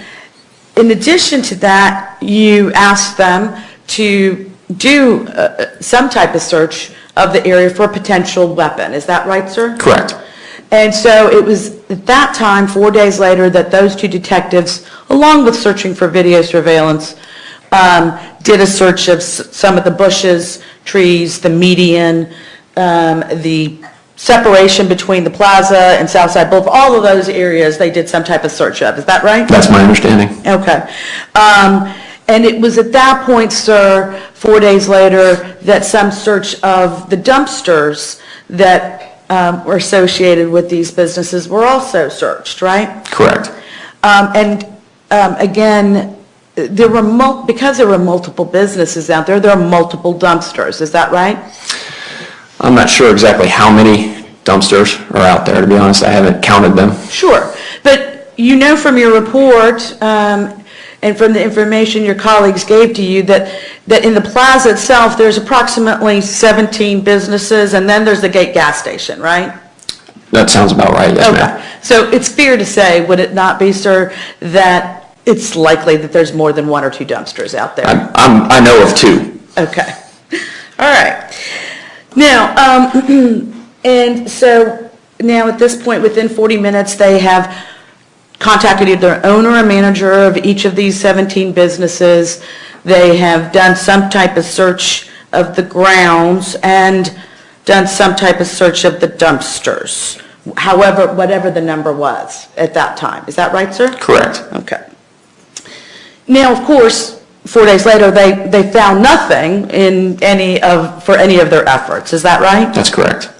in addition to that, you asked them to do some type of search of the area for a potential weapon. Is that right, sir? Correct. And so it was at that time, 4 days later, that those two detectives, along with searching for video surveillance, did a search of some of the bushes, trees, the median, the separation between the plaza and Southside Boulevard, all of those areas they did some type of search of. Is that right? That's my understanding. Okay. And it was at that point, sir, 4 days later, that some search of the dumpsters that were associated with these businesses were also searched, right? Correct. Again, there were because there were multiple businesses out there, there are multiple dumpsters. Is that right? I'm not sure exactly how many dumpsters are out there, to be honest. I haven't counted them. Sure. But you know from your report and from the information your colleagues gave to you that in the plaza itself, there's approximately 17 businesses, and then there's the Gate gas station, right? That sounds about right, yes, ma'am. Okay. So it's fair to say, would it not be, sir, that it's likely that there's more than one or two dumpsters out there? I know of two. Okay. All right. Now, and so now at this point, within 40 minutes, they have contacted either the owner or manager of each of these 17 businesses. They have done some type of search of the grounds and done some type of search of the dumpsters. However, whatever the number was at that time. Is that right, sir? Correct. Okay. Now, of course, 4 days later, they found nothing for any of their efforts. Is that right? That's correct.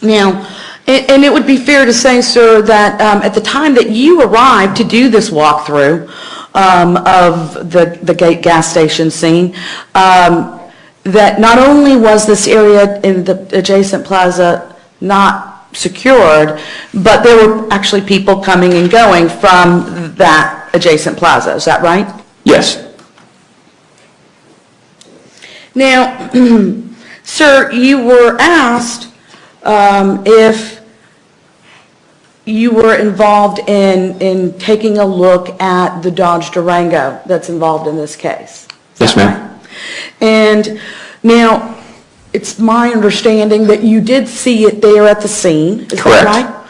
Now, and it would be fair to say, sir, that at the time that you arrived to do this walkthrough of the gate gas station scene, that not only was this area in the adjacent plaza not secured, but there were actually people coming and going from that adjacent plaza. Is that right? Yes. Now, sir, you were asked if you were involved in taking a look at the Dodge Durango that's involved in this case. Yes, ma'am. And now, it's my understanding that you did see it there at the scene. Is Correct. that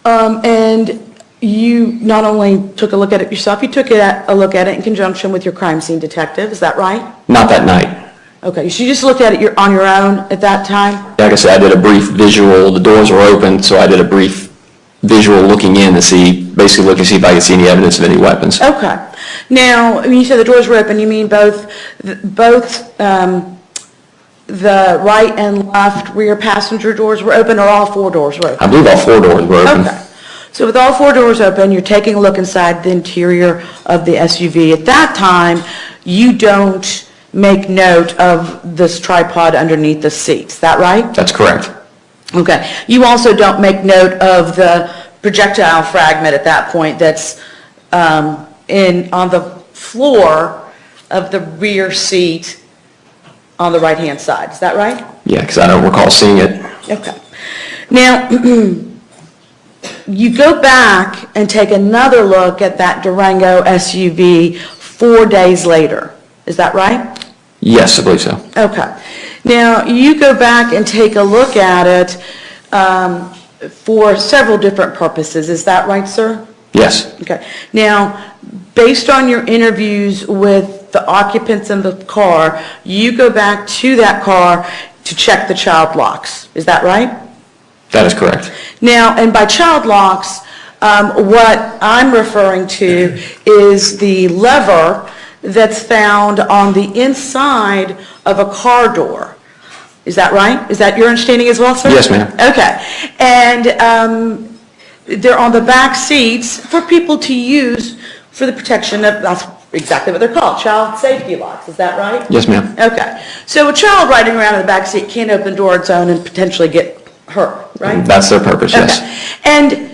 right? And you not only took a look at it yourself, you took a look at it in conjunction with your crime scene detective. Is that right? Not that night. Okay, so you just looked at it on your own at that time? Like I said, I did a brief visual. The doors were open, so I did a brief visual looking in to see if I could see any evidence of any weapons. Okay. Now, when you said the doors were open, you mean both the right and left rear passenger doors were open, or all four doors were open? I believe all 4 doors were open. Okay. So with all 4 doors open, you're taking a look inside the interior of the SUV. At that time, you don't make note of this tripod underneath the seat. Is that right? That's correct. Okay. You also don't make note of the projectile fragment at that point that's on the floor of the rear seat on the right-hand side. Is that right? Yeah, because I don't recall seeing it. Okay. Now, you go back and take another look at that Durango SUV 4 days later. Is that right? Yes, I believe so. Okay. Now, you go back and take a look at it for several different purposes. Is that right, sir? Yes. Okay. Now, based on your interviews with the occupants in the car, you go back to that car to check the child locks. Is that right? That is correct. Now, and by child locks, what I'm referring to is the lever that's found on the inside of a car door. Is that right? Is that your understanding as well, sir? Yes, ma'am. Okay. And they're on the back seats for people to use for the protection of, that's exactly what they're called, child safety locks. Is that right? Yes, ma'am. Okay. So a child riding around in the back seat can't open the door on its own and potentially get hurt, right? That's their purpose, yes. Okay. And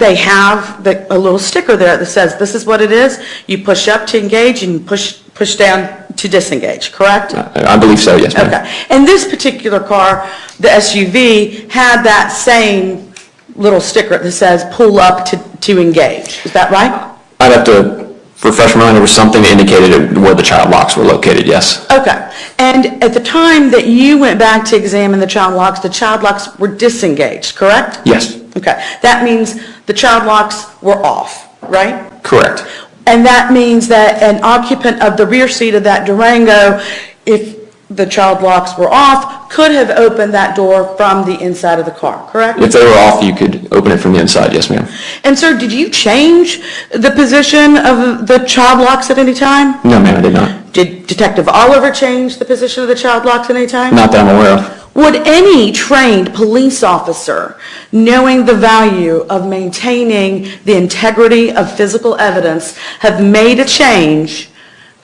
they have a little sticker there that says, this is what it is. You push up to engage and push down to disengage, correct? I believe so, yes, ma'am. Okay. And this particular car, the SUV, had that same little sticker that says, pull up to engage. Is that right? I'd have to refresh my mind. There was something that indicated where the child locks were located, yes. Okay. And at the time that you went back to examine the child locks were disengaged, correct? Yes. Okay. That means the child locks were off, right? Correct. And that means that an occupant of the rear seat of that Durango, if the child locks were off, could have opened that door from the inside of the car, correct? If they were off, you could open it from the inside, yes, ma'am. And sir, did you change the position of the child locks at any time? No, ma'am, I did not. Did Detective Oliver change the position of the child locks at any time? Not that I'm aware of. Would any trained police officer, knowing the value of maintaining the integrity of physical evidence, have made a change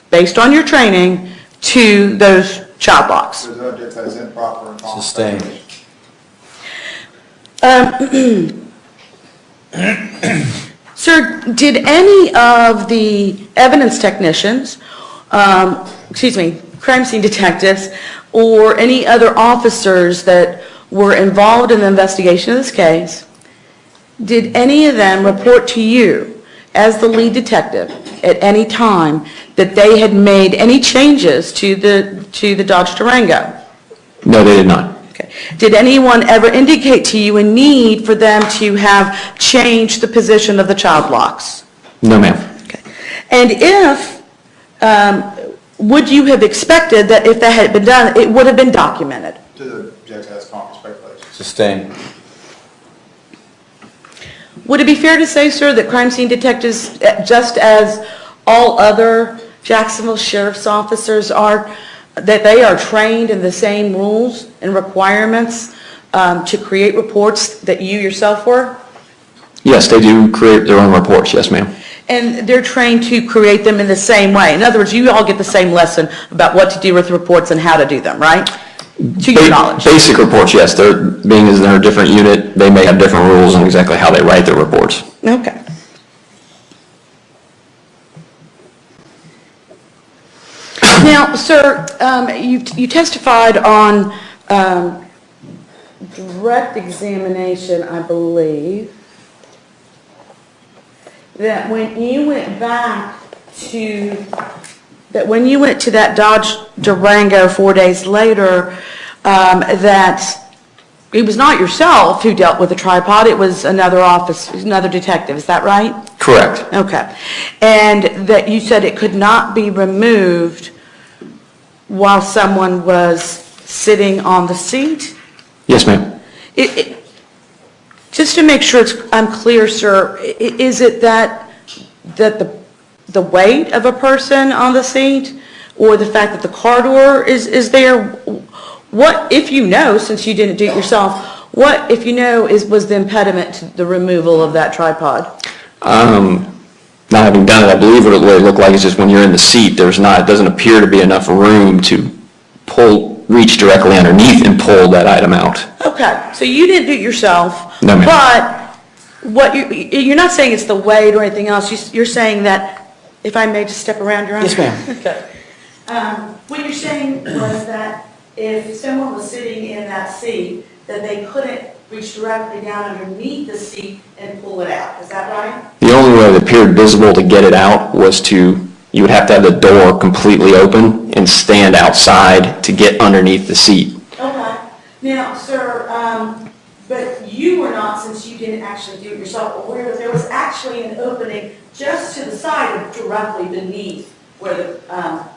based on your training to those child locks? As improper and Sustained. Sir, did any of the evidence technicians, crime scene detectives, or any other officers that were involved in the investigation of this case, did any of them report to you as the lead detective at any time that they had made any changes to the Dodge Durango? No, they did not. Okay. Did anyone ever indicate to you a need for them to have changed the position of the child locks? No, ma'am. Okay. And if, would you have expected that if that had been done, it would have been documented? To the object has conference speculation. Sustained. Would it be fair to say, sir, that crime scene detectives, just as all other Jacksonville Sheriff's officers are, that they are trained in the same rules and requirements to create reports that you yourself were? Yes, they do create their own reports, yes, ma'am. And they're trained to create them in the same way? In other words, you all get the same lesson about what to do with reports and how to do them, right? To your knowledge. Basic reports, yes. They're, being as they're a different unit, they may have different rules on exactly how they write their reports. Okay. Now, sir, you testified on direct examination, I believe, that when you went to that Dodge Durango 4 days later, that it was not yourself who dealt with the tripod, it was another detective, is that right? Correct. Okay. And that you said it could not be removed while someone was sitting on the seat? Yes, ma'am. Just to make sure I'm clear, sir, is it that the weight of a person on the seat, or the fact that the car door is there? What, if you know, since you didn't do it yourself, what, if you know, was the impediment to the removal of that tripod? Not having done it, I believe what it would look like is just when you're in the seat, it doesn't appear to be enough room to reach directly underneath and pull that item out. Okay, so you didn't do it yourself. No, ma'am. But what you're not saying it's the weight or anything else. You're saying that, if I may just step around, Your Honor? Yes, ma'am. Okay. What you're saying was that if someone was sitting in that seat, that they couldn't reach directly down underneath the seat and pull it out. Is that right? The only way it appeared visible to get it out was you would have to have the door completely open and stand outside to get underneath the seat. Okay. Now, sir, but you were not, since you didn't actually do it yourself, aware that there was actually an opening just to the side of directly beneath where the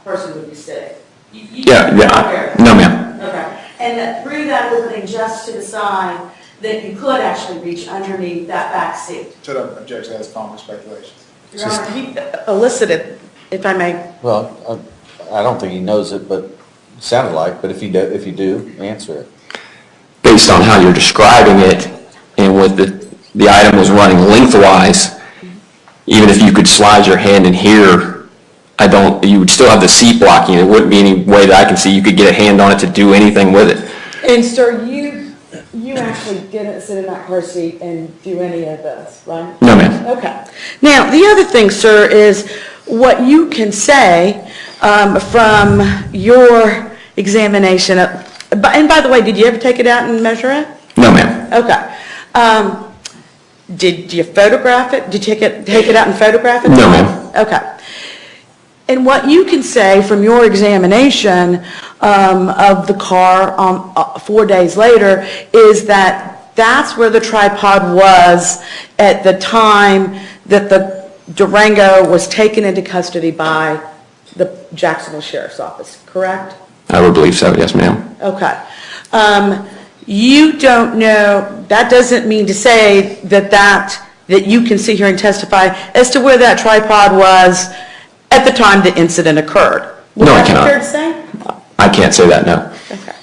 person would be sitting. Yeah. No, ma'am. Okay. And that through that opening just to the side, that you could actually reach underneath that back seat. To the objection has conference speculation. Your Honor, he elicited, if I may. Well, I don't think he knows it, but it sounded like, but if you do, answer it. Based on how you're describing it, and with the item was running lengthwise, even if you could slide your hand in here, you would still have the seat blocking. There wouldn't be any way that I can see you could get a hand on it to do anything with it. And sir, you actually didn't sit in that car seat and do any of this, right? No, ma'am. Okay. Now, the other thing, sir, is what you can say from your examination. And by the way, did you ever take it out and measure it? No, ma'am. Okay. Did you photograph it? Did you take it out and photograph it? No, ma'am. Okay. And what you can say from your examination of the car 4 days later is that that's where the tripod was at the time that the Durango was taken into custody by the Jacksonville Sheriff's Office, correct? I would believe so, yes, ma'am. Okay. You don't know, that doesn't mean to say that you can sit here and testify as to where that tripod was at the time the incident occurred. No, I cannot. Would that be fair to say? I can't say that, no. Okay.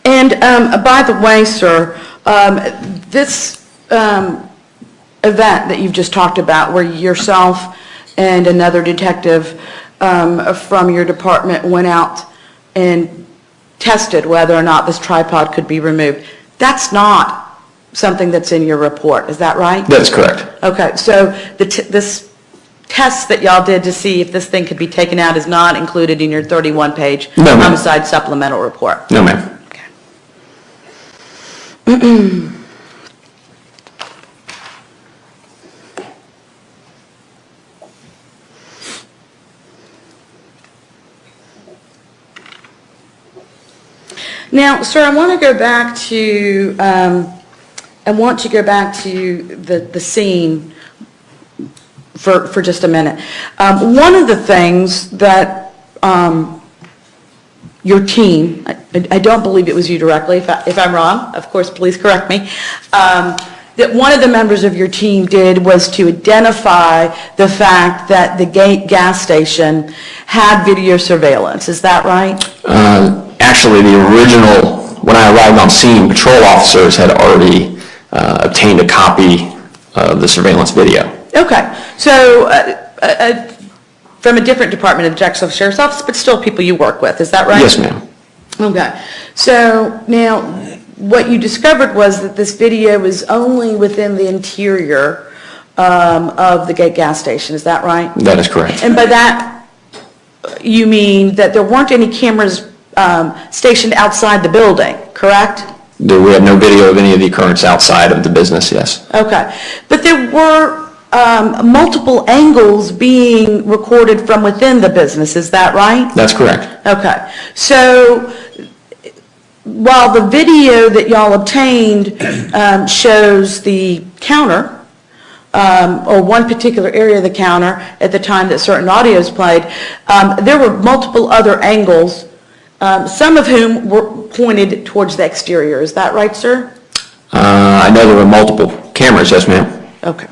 And by the way, sir, this event that you've just talked about, where yourself and another detective from your department went out and tested whether or not this tripod could be removed, that's not something that's in your report, is that right? That's correct. Okay, so this test that y'all did to see if this thing could be taken out is not included in your 31-page No, ma'am. homicide supplemental report? No, ma'am. Now, sir, I want to go back to the scene for just a minute. One of the things that your team, I don't believe it was you directly, if I'm wrong, of course, please correct me, that one of the members of your team did was to identify the fact that the Gate gas station had video surveillance. Is that right? Actually, the original, when I arrived on scene, patrol officers had already obtained a copy of the surveillance video. Okay, so from a different department of the Jacksonville Sheriff's Office, but still people you work with, is that right? Yes, ma'am. Okay, so now what you discovered was that this video was only within the interior of the Gate gas station, is that right? That is correct. And by that, you mean that there weren't any cameras stationed outside the building, correct? We have no video of any of the occurrence outside of the business, yes. Okay, but there were multiple angles being recorded from within the business, is that right? That's correct. Okay, so while the video that y'all obtained shows the counter, or one particular area of the counter at the time that certain audio is played, there were multiple other angles, some of whom were pointed towards the exterior. Is that right, sir? I know there were multiple cameras, yes, ma'am. Okay.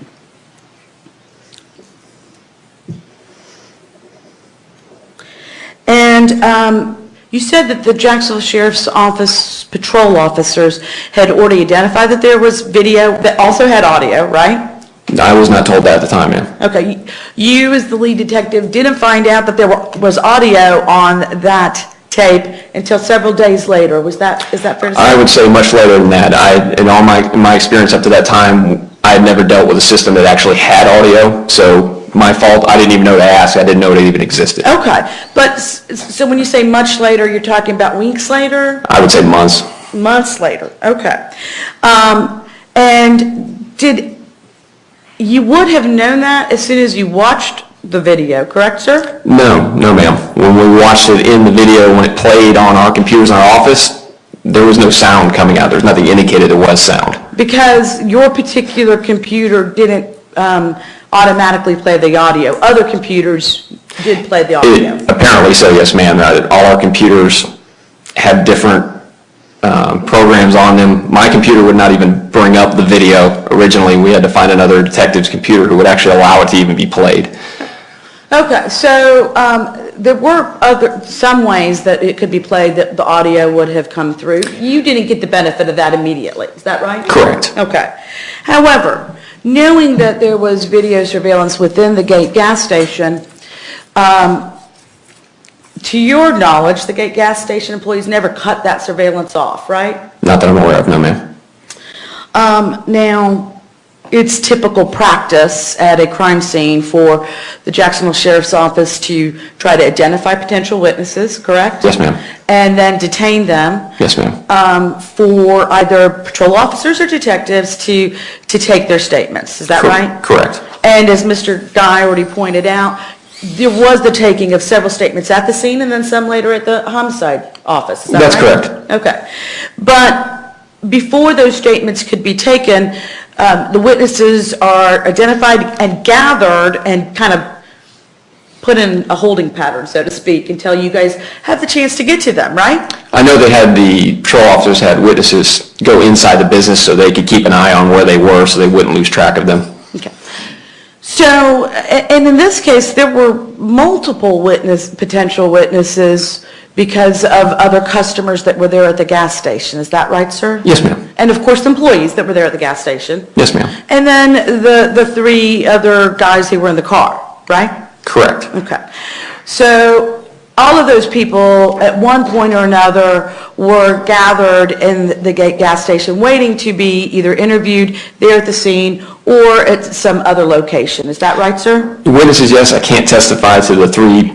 And you said that the Jacksonville Sheriff's Office patrol officers had already identified that there was video that also had audio, right? I was not told that at the time, ma'am. Okay, you as the lead detective didn't find out that there was audio on that tape until several days later. Is that fair to say? I would say much later than that. In all my experience up to that time, I had never dealt with a system that actually had audio, so my fault, I didn't even know to ask. I didn't know it even existed. Okay, but so when you say much later, you're talking about weeks later? I would say months. Months later, okay. And you would have known that as soon as you watched the video, correct, sir? No, ma'am. When we watched it in the video, when it played on our computers in our office, there was no sound coming out. There's nothing indicated there was sound. Because your particular computer didn't automatically play the audio. Other computers did play the audio. Apparently so, yes, ma'am. All our computers have different programs on them. My computer would not even bring up the video. Originally, we had to find another detective's computer who would actually allow it to even be played. Okay, so there were some ways that it could be played that the audio would have come through. You didn't get the benefit of that immediately, is that right? Correct. Okay. However, knowing that there was video surveillance within the Gate gas station, to your knowledge, the Gate gas station employees never cut that surveillance off, right? Not that I'm aware of, no, ma'am. Now, it's typical practice at a crime scene for the Jacksonville Sheriff's Office to try to identify potential witnesses, correct? Yes, ma'am. And then detain them. Yes, ma'am. For either patrol officers or detectives to take their statements. Is that right? Correct. And as Mr. Guy already pointed out, there was the taking of several statements at the scene and then some later at the homicide office. Is that That's right? correct. Okay. But before those statements could be taken, the witnesses are identified and gathered and kind of put in a holding pattern, so to speak, until you guys have the chance to get to them, right? I know the patrol officers had witnesses go inside the business so they could keep an eye on where they were so they wouldn't lose track of them. Okay. So, and in this case, there were multiple potential witnesses because of other customers that were there at the gas station. Is that right, sir? Yes, ma'am. And of course, employees that were there at the gas station. Yes, ma'am. And then the three other guys who were in the car, right? Correct. Okay. So all of those people at one point or another were gathered in the Gate gas station waiting to be either interviewed there at the scene or at some other location. Is that right, sir? Witnesses, yes. I can't testify to the three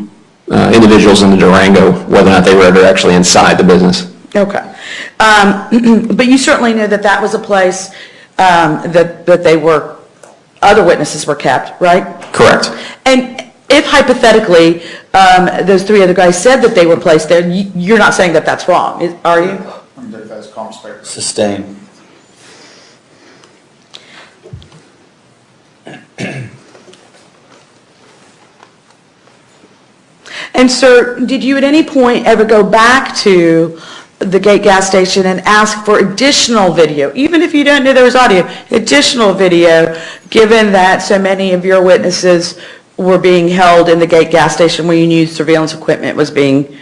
individuals in the Durango, whether or not they were ever actually inside the business. Okay. But you certainly knew that that was a place that they were, other witnesses were kept, right? Correct. And if hypothetically, those three other guys said that they were placed there, you're not saying that that's wrong, are you? Sustained. And sir, did you at any point ever go back to the Gate gas station and ask for additional video, even if you don't know there was audio, additional video, given that so many of your witnesses were being held in the Gate gas station where you knew surveillance equipment was being?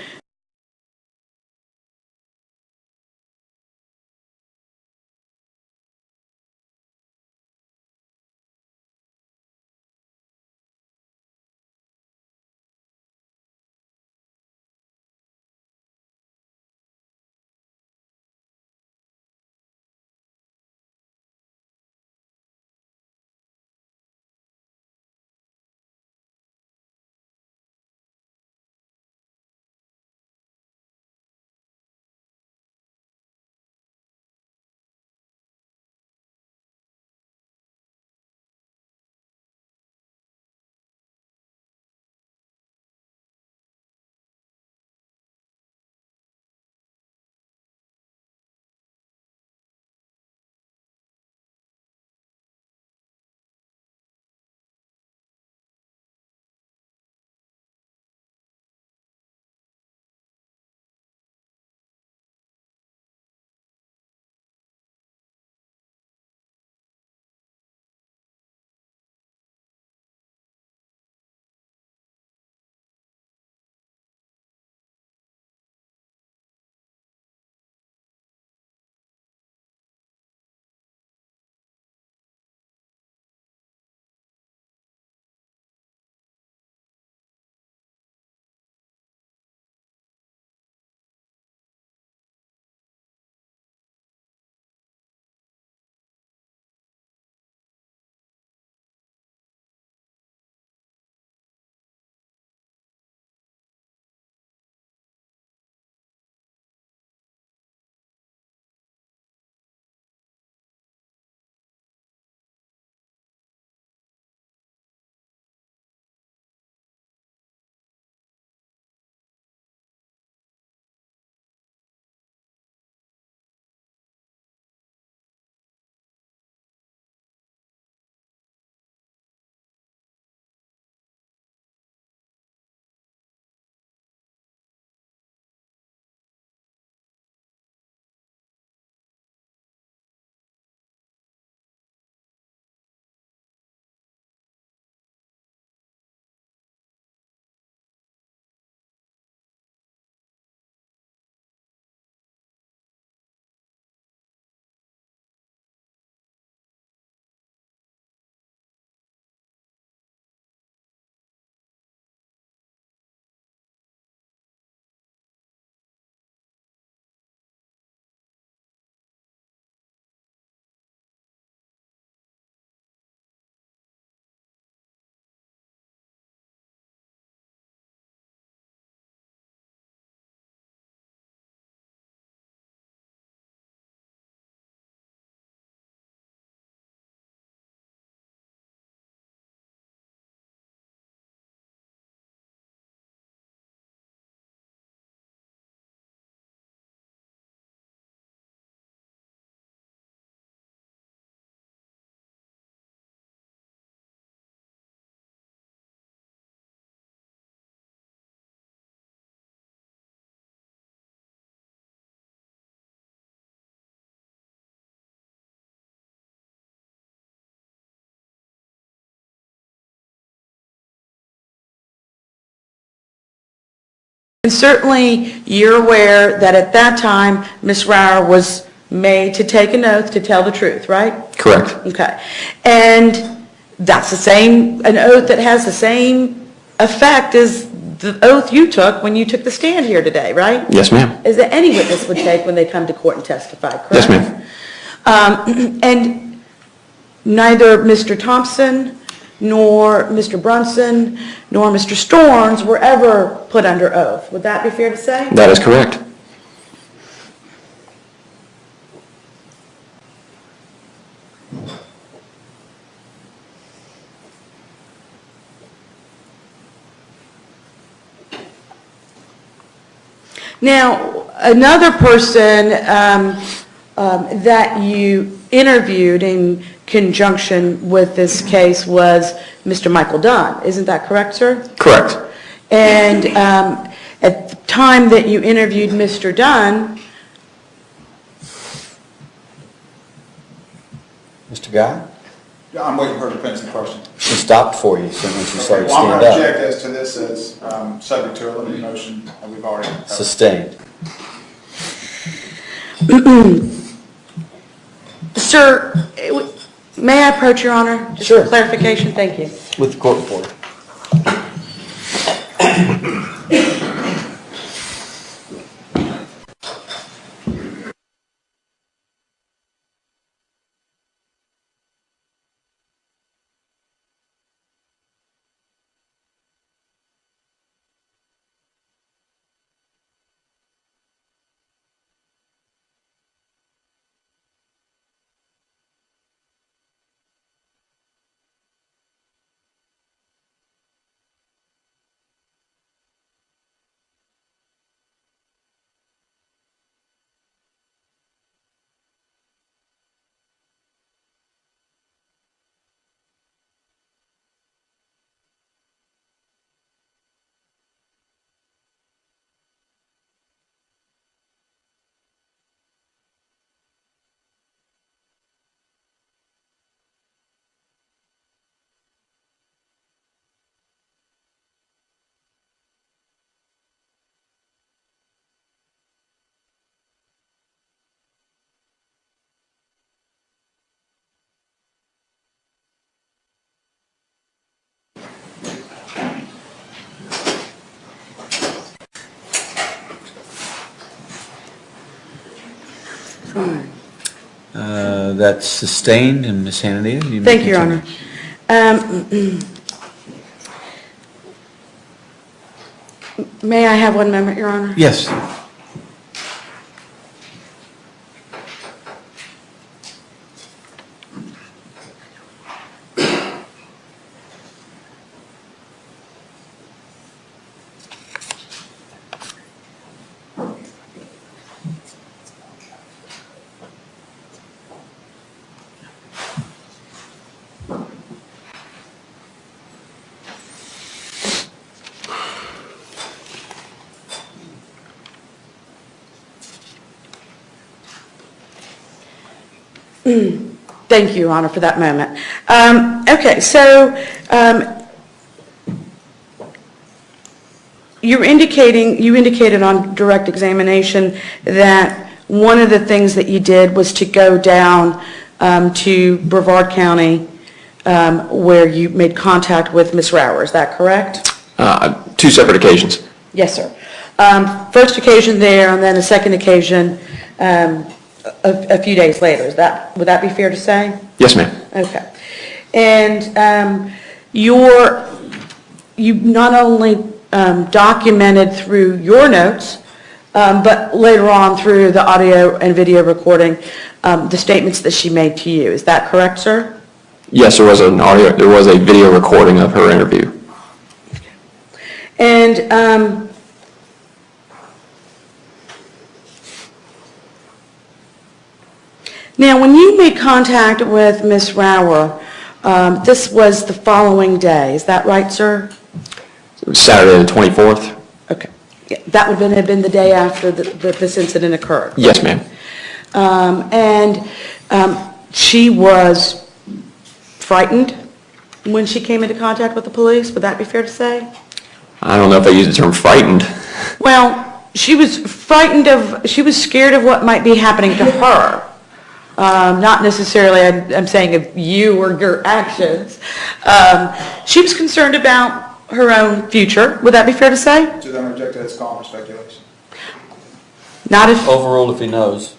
And certainly, you're aware that at that time, Ms. Rauer was made to take an oath to tell the truth, right? Correct. Okay. And that's an oath that has the same effect as the oath you took when you took the stand here today, right? Yes, ma'am. Is that any witness would take when they come to court and testify, correct? Yes, ma'am. And neither Mr. Thompson, nor Mr. Brunson, nor Mr. Storms were ever put under oath. Would that be fair to say? That is correct. Now, another person that you interviewed in conjunction with this case was Mr. Michael Dunn. Isn't that correct, sir? Correct. And at the time that you interviewed Mr. Dunn, Mr. Guy? Yeah, I'm waiting for her to finish the question. She stopped for you, so once you started to Well, I'm stand going to up. object as to this as subject to a limited motion that we've already covered. Sustained. sir, may I approach, Your Honor? Just Sure. for clarification, thank you. With the court reporter. That's sustained, and Ms. Hannity, you may Thank you, Your continue. Honor. May I have 1 moment, Your Honor? Yes. Thank you, Your Honor, for that moment. Okay, so you indicated on direct examination that one of the things that you did was to go down to Brevard County where you made contact with Ms. Rower. Is that correct? 2 separate occasions. Yes, sir. First occasion there, and then a second occasion a few days later. Would that be fair to say? Yes, ma'am. Okay. And you not only documented through your notes, but later on through the audio and video recording, the statements that she made to you. Is that correct, sir? Yes, there was a video recording of her interview. And now, when you made contact with Ms. Rower, this was the following day. Is that right, sir? It was Saturday the 24th. Okay. Yeah, that would have been the day after this incident occurred. Yes, ma'am. And she was frightened when she came into contact with the police. Would that be fair to say? I don't know if I use the term frightened. Well, she was scared of what might be happening to her. Not necessarily, I'm saying of you or your actions. She was concerned about her own future. Would that be fair to say? To then reject it as common speculation. Not if, Overruled if he knows.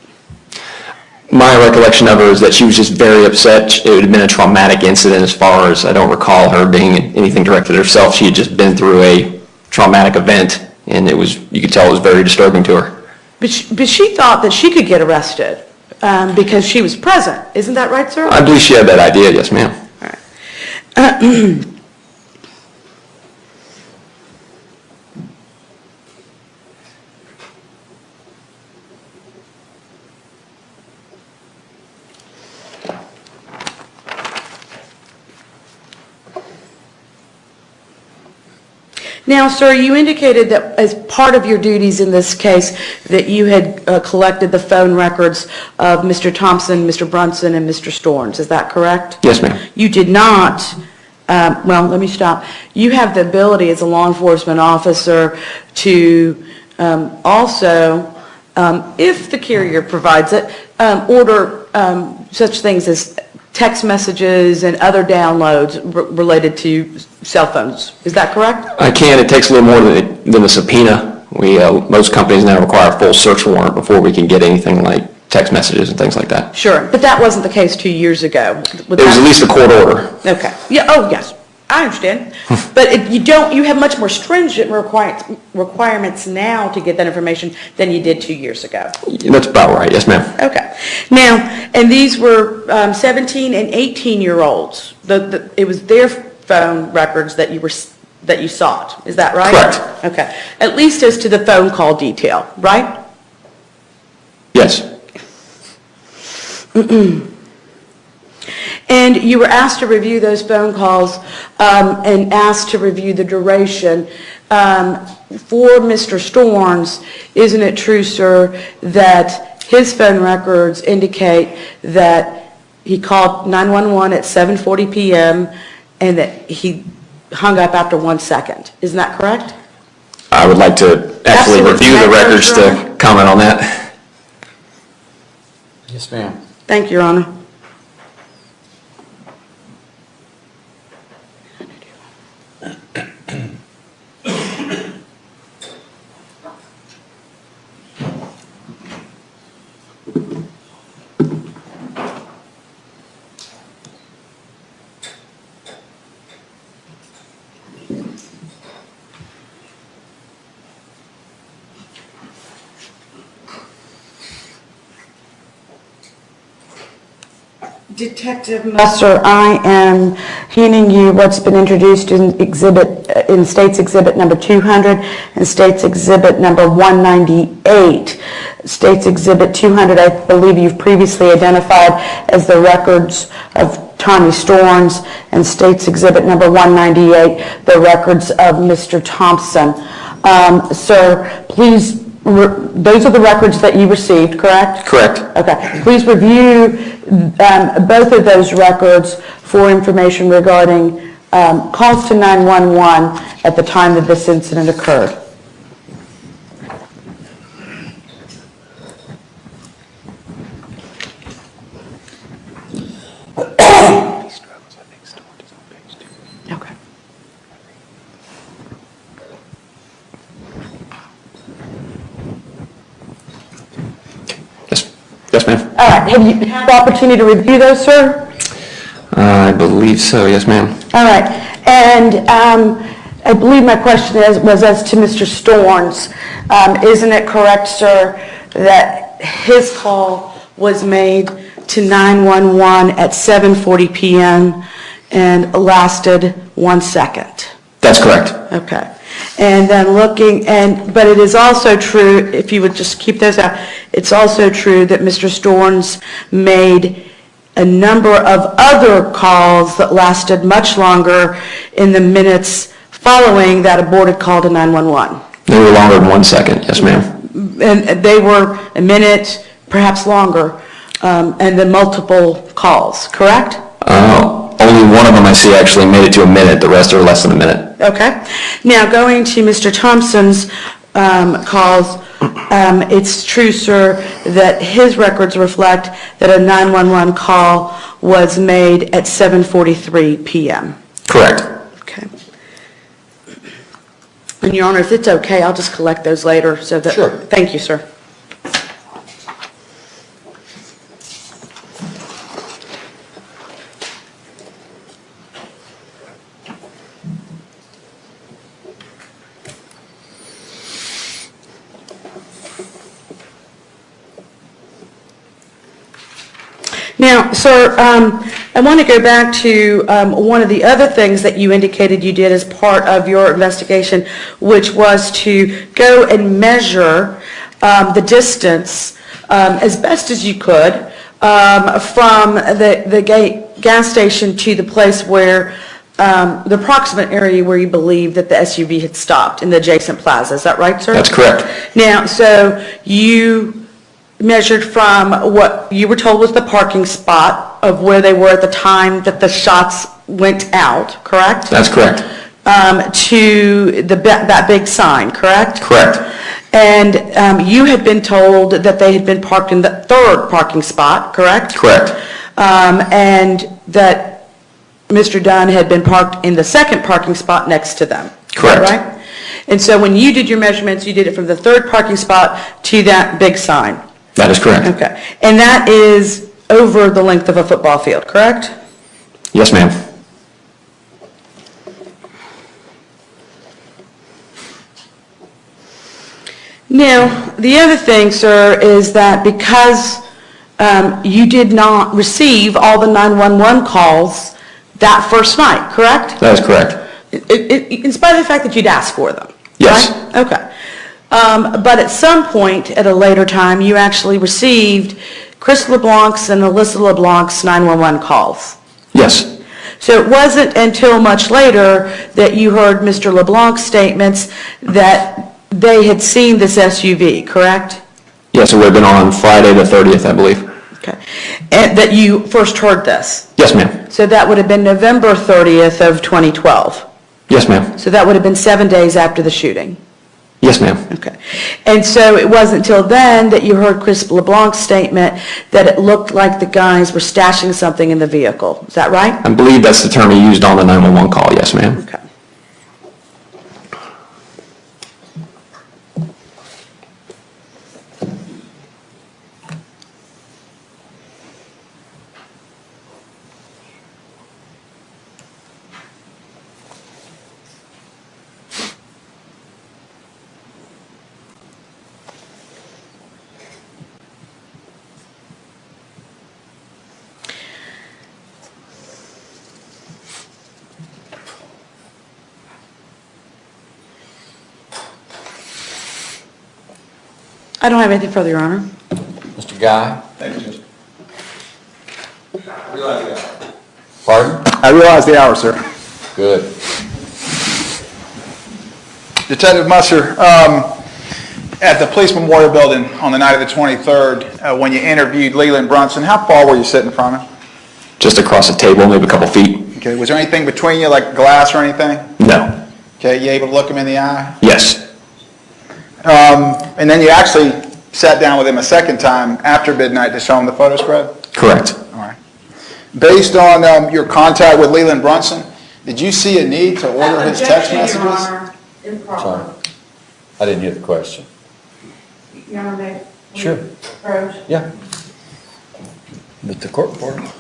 My recollection of her is that she was just very upset. It had been a traumatic incident as far as I don't recall her being anything directed at herself. She had just been through a traumatic event, and it was, you could tell it was very disturbing to her. but she thought that she could get arrested because she was present. Isn't that right, sir? I believe she had that idea, yes, ma'am. Now, sir, you indicated that as part of your duties in this case, that you had collected the phone records of Mr. Thompson, Mr. Brunson, and Mr. Storms. Is that correct? Yes, ma'am. You did not, well, let me stop. You have the ability as a law enforcement officer to also, if the carrier provides it, order such things as text messages and other downloads related to cell phones. Is that correct? I can. It takes a little more than a subpoena. Most companies now require a full search warrant before we can get anything like text messages and things like that. Sure, but that wasn't the case 2 years ago. It was at least a court order. Okay. Yeah. Oh, yes. I understand. But you have much more stringent requirements now to get that information than you did 2 years ago. That's about right. Yes, ma'am. Okay. Now, and these were 17 and 18-year-olds. It was their phone records that you sought. Is that right? Correct. Okay. At least as to the phone call detail, right? Yes. And you were asked to review those phone calls and asked to review the duration. For Mr. Storms, isn't it true, sir, that his phone records indicate that he called 911 at 7:40 p.m. and that he hung up after 1 second? Isn't that correct? I would like to actually Absolutely. review the records to comment on that. Yes, ma'am. Thank you, Your Honor. Detective Musser, I am handing you what's been introduced in State's Exhibit number 200 and State's Exhibit number 198. State's Exhibit 200, I believe you've previously identified as the records of Tommy Storms, and State's Exhibit number 198, the records of Mr. Thompson. Sir, please, those are the records that you received, correct? Correct. Okay. Please review both of those records for information regarding calls to 911 at the time that this incident occurred. Okay. Yes, ma'am. All right. Have you had the opportunity to review those, sir? I believe so. Yes, ma'am. All right. And I believe my question was as to Mr. Storms. Isn't it correct, sir, that his call was made to 911 at 7:40 p.m. and lasted 1 second? That's correct. Okay. And then but it is also true, if you would just keep those out, it's also true that Mr. Storms made a number of other calls that lasted much longer in the minutes following that aborted call to 911. They were longer than 1 second. Yes, ma'am. And they were a minute, perhaps longer, and then multiple calls, correct? Only one of them I see actually made it to a minute. The rest are less than a minute. Okay. Now, going to Mr. Thompson's calls, it's true, sir, that his records reflect that a 911 call was made at 7:43 p.m. Correct. Okay. And Your Honor, if it's okay, I'll just collect those later so that. Sure. Thank you, sir. Now, sir, I want to go back to one of the other things that you indicated you did as part of your investigation, which was to go and measure the distance as best as you could from the gas station to the place where the approximate area where you believe that the SUV had stopped in the adjacent plaza. Is that right, sir? That's correct. Now, so you measured from what you were told was the parking spot of where they were at the time that the shots went out, correct? That's correct. To that big sign, correct? Correct. And you had been told that they had been parked in the third parking spot, correct? Correct. And that Mr. Dunn had been parked in the second parking spot next to them. Correct. Right? And so when you did your measurements, you did it from the third parking spot to that big sign. That is correct. Okay. And that is over the length of a football field, correct? Yes, ma'am. Now, the other thing, sir, is that because you did not receive all the 911 calls that first night, correct? That is correct. In spite of the fact that you'd asked for them? Yes. Right? Okay. But at some point, at a later time, you actually received Chris LeBlanc's and Alyssa LeBlanc's 911 calls. Yes. So it wasn't until much later that you heard Mr. LeBlanc's statements that they had seen this SUV, correct? Yes, it would have been on Friday the 30th, I believe. Okay. And that you first heard this? Yes, ma'am. So that would have been November 30th of 2012? Yes, ma'am. So that would have been 7 days after the shooting? Yes, ma'am. Okay. And so it wasn't until then that you heard Chris LeBlanc's statement that it looked like the guys were stashing something in the vehicle. Is that right? I believe that's the term he used on the 911 call. Yes, ma'am. Okay. I don't have anything further, Your Honor. Mr. Guy? Thank you, Judge. Pardon? I realize the hour, sir. Good. Detective Musser, at the Police Memorial Building on the night of the 23rd, when you interviewed Leland Brunson, how far were you sitting from him? Just across the table, maybe a couple feet. Okay, was there anything between you, like glass or anything? No. Okay, you able to look him in the eye? Yes. And then you actually sat down with him a second time after midnight to show him the photo spread? Correct. All right. Based on your contact with Leland Brunson, did you see a need to order his text Objection, Your messages? Honor. Improper. Sorry. I didn't hear the question. Your Honor, may- Sure. Rose. Yeah. But the court reporter.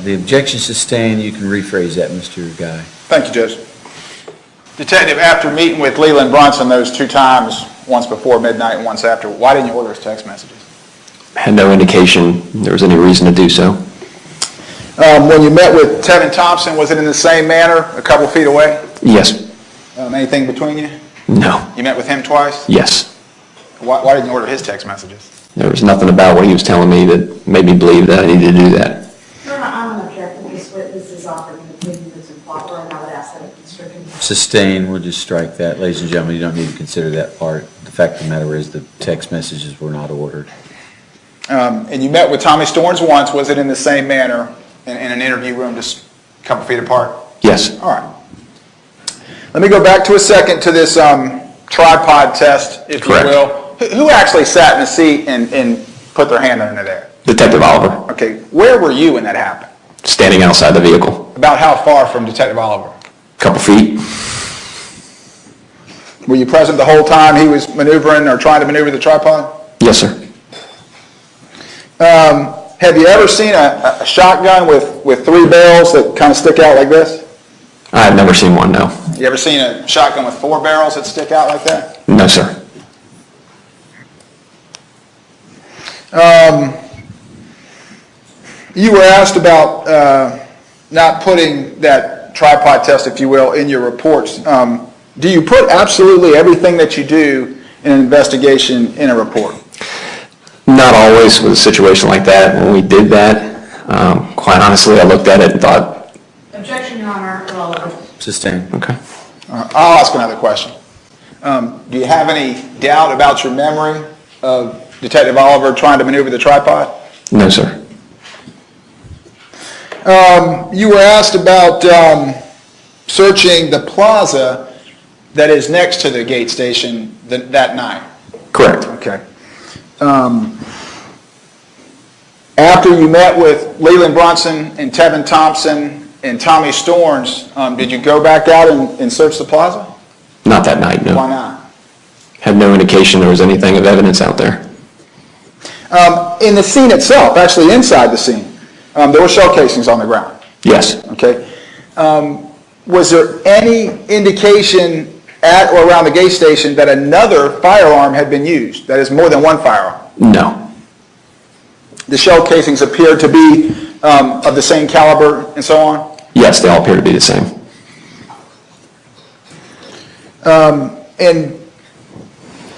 The objection sustained, you can rephrase that, Mr. Guy. Thank you, Judge. Detective, after meeting with Leland Brunson those 2 times, once before midnight and once after, why didn't you order his text messages? Had no indication there was any reason to do so. When you met with Tevin Thompson, was it in the same manner, a couple feet away? Yes. Anything between you? No. You met with him twice? Yes. Why didn't you order his text messages? There was nothing about what he was telling me that made me believe that I needed to do that. I'm going to object that this witness is offering an opinion that's improper, and I would ask that it be stricken. Sustained, we'll just strike that. Ladies and gentlemen, you don't need to consider that part. The fact of the matter is the text messages were not ordered. And you met with Tommy Storns once, was it in the same manner, in an interview room just a couple feet apart? Yes. All right. Let me go back to a second to this tripod test, if Correct. you will. Who actually sat in the seat and put their hand under there? Detective Oliver. Okay, where were you when that happened? Standing outside the vehicle. About how far from Detective Oliver? A couple feet. Were you present the whole time he was maneuvering or trying to maneuver the tripod? Yes, sir. Have you ever seen a shotgun with 3 barrels that kind of stick out like this? I've never seen one, no. You ever seen a shotgun with 4 barrels that stick out like that? No, sir. You were asked about not putting that tripod test, if you will, in your reports. Do you put absolutely everything that you do in an investigation in a report? Not always with a situation like that. When we did that, quite honestly, I looked at it and thought, Objection, Your Honor, irrelevant. Sustained. okay. I'll ask another question. Do you have any doubt about your memory of Detective Oliver trying to maneuver the tripod? No, sir. You were asked about searching the plaza that is next to the gate station that night. Correct. Okay. After you met with Leland Brunson and Tevin Thompson and Tommy Storns, did you go back out and search the plaza? Not that night, no. Why not? Had no indication there was anything of evidence out there. In the scene itself, actually inside the scene, there were shell casings on the ground. Yes. Okay. Was there any indication at or around the gate station that another firearm had been used? That is, more than one firearm? No. The shell casings appeared to be of the same caliber and so on? Yes, they all appear to be the same. And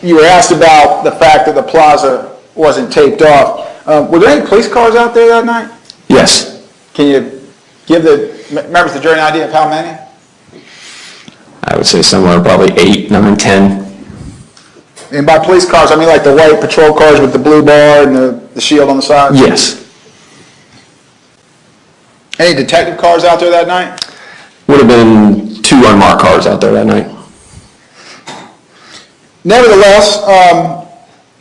you were asked about the fact that the plaza wasn't taped off. Were there any police cars out there that night? Yes. Can you give the members of the jury an idea of how many? I would say somewhere probably 8, 9, 10. And by police cars, I mean like the white patrol cars with the blue bar and the shield on the side? Yes. Any detective cars out there that night? Would have been 2 unmarked cars out there that night. Nevertheless,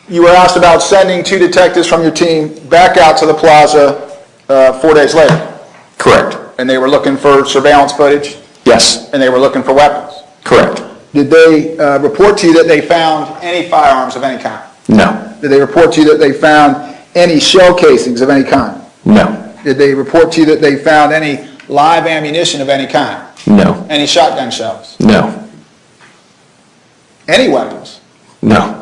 you were asked about sending 2 detectives from your team back out to the plaza 4 days later. Correct. And they were looking for surveillance footage? Yes. And they were looking for weapons? Correct. Did they report to you that they found any firearms of any kind? No. Did they report to you that they found any shell casings of any kind? No. Did they report to you that they found any live ammunition of any kind? No. Any shotgun shells? No. Any weapons? No.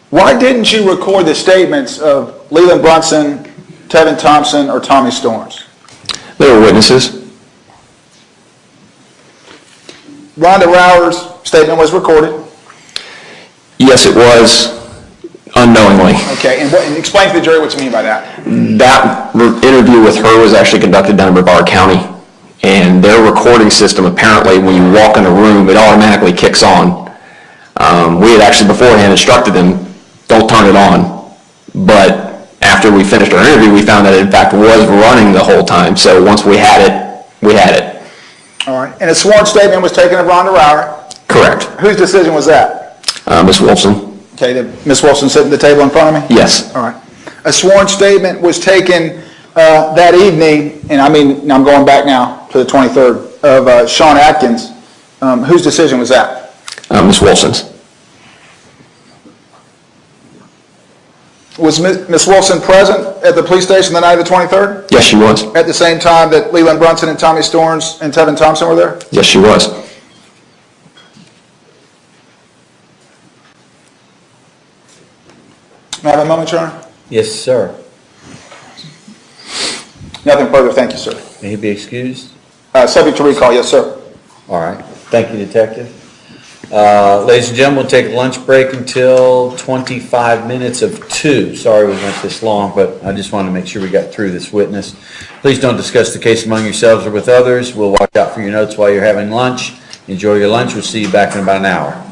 Why didn't you record the statements of Leland Brunson, Tevin Thompson, or Tommy Storms? They were witnesses. Rhonda Rower's statement was recorded. Yes, it was, unknowingly. Okay, and explain to the jury what you mean by that. That interview with her was actually conducted down in Brevard County, and their recording system, apparently, when you walk in a room, it automatically kicks on. We had actually beforehand instructed them, don't turn it on, but after we finished our interview, we found that it in fact was running the whole time, so once we had it, we had it. All right, and a sworn statement was taken of Rhonda Rower. Correct. Whose decision was that? Ms. Wolfson? Okay, did Ms. Wilson sit at the table in front of me? Yes. All right. A sworn statement was taken that evening, and I'm going back now to the 23rd, of Sean Atkins. Whose decision was that? Ms. Wolfson's. Was Ms. Wilson present at the police station the night of the 23rd? Yes, she was. At the same time that Leland Brunson and Tommy Storms and Tevin Thompson were there? Yes, she was. May I have a moment, Your Honor? Yes, sir. Nothing further, thank you, sir. May he be excused? Subject to recall, yes, sir. All right. Thank you, Detective. Ladies and gentlemen, we'll take a lunch break until 25 minutes of 2. Sorry we went this long, but I just wanted to make sure we got through this witness. Please don't discuss the case among yourselves or with others. We'll watch out for your notes while you're having lunch. Enjoy your lunch. We'll see you back in about an hour.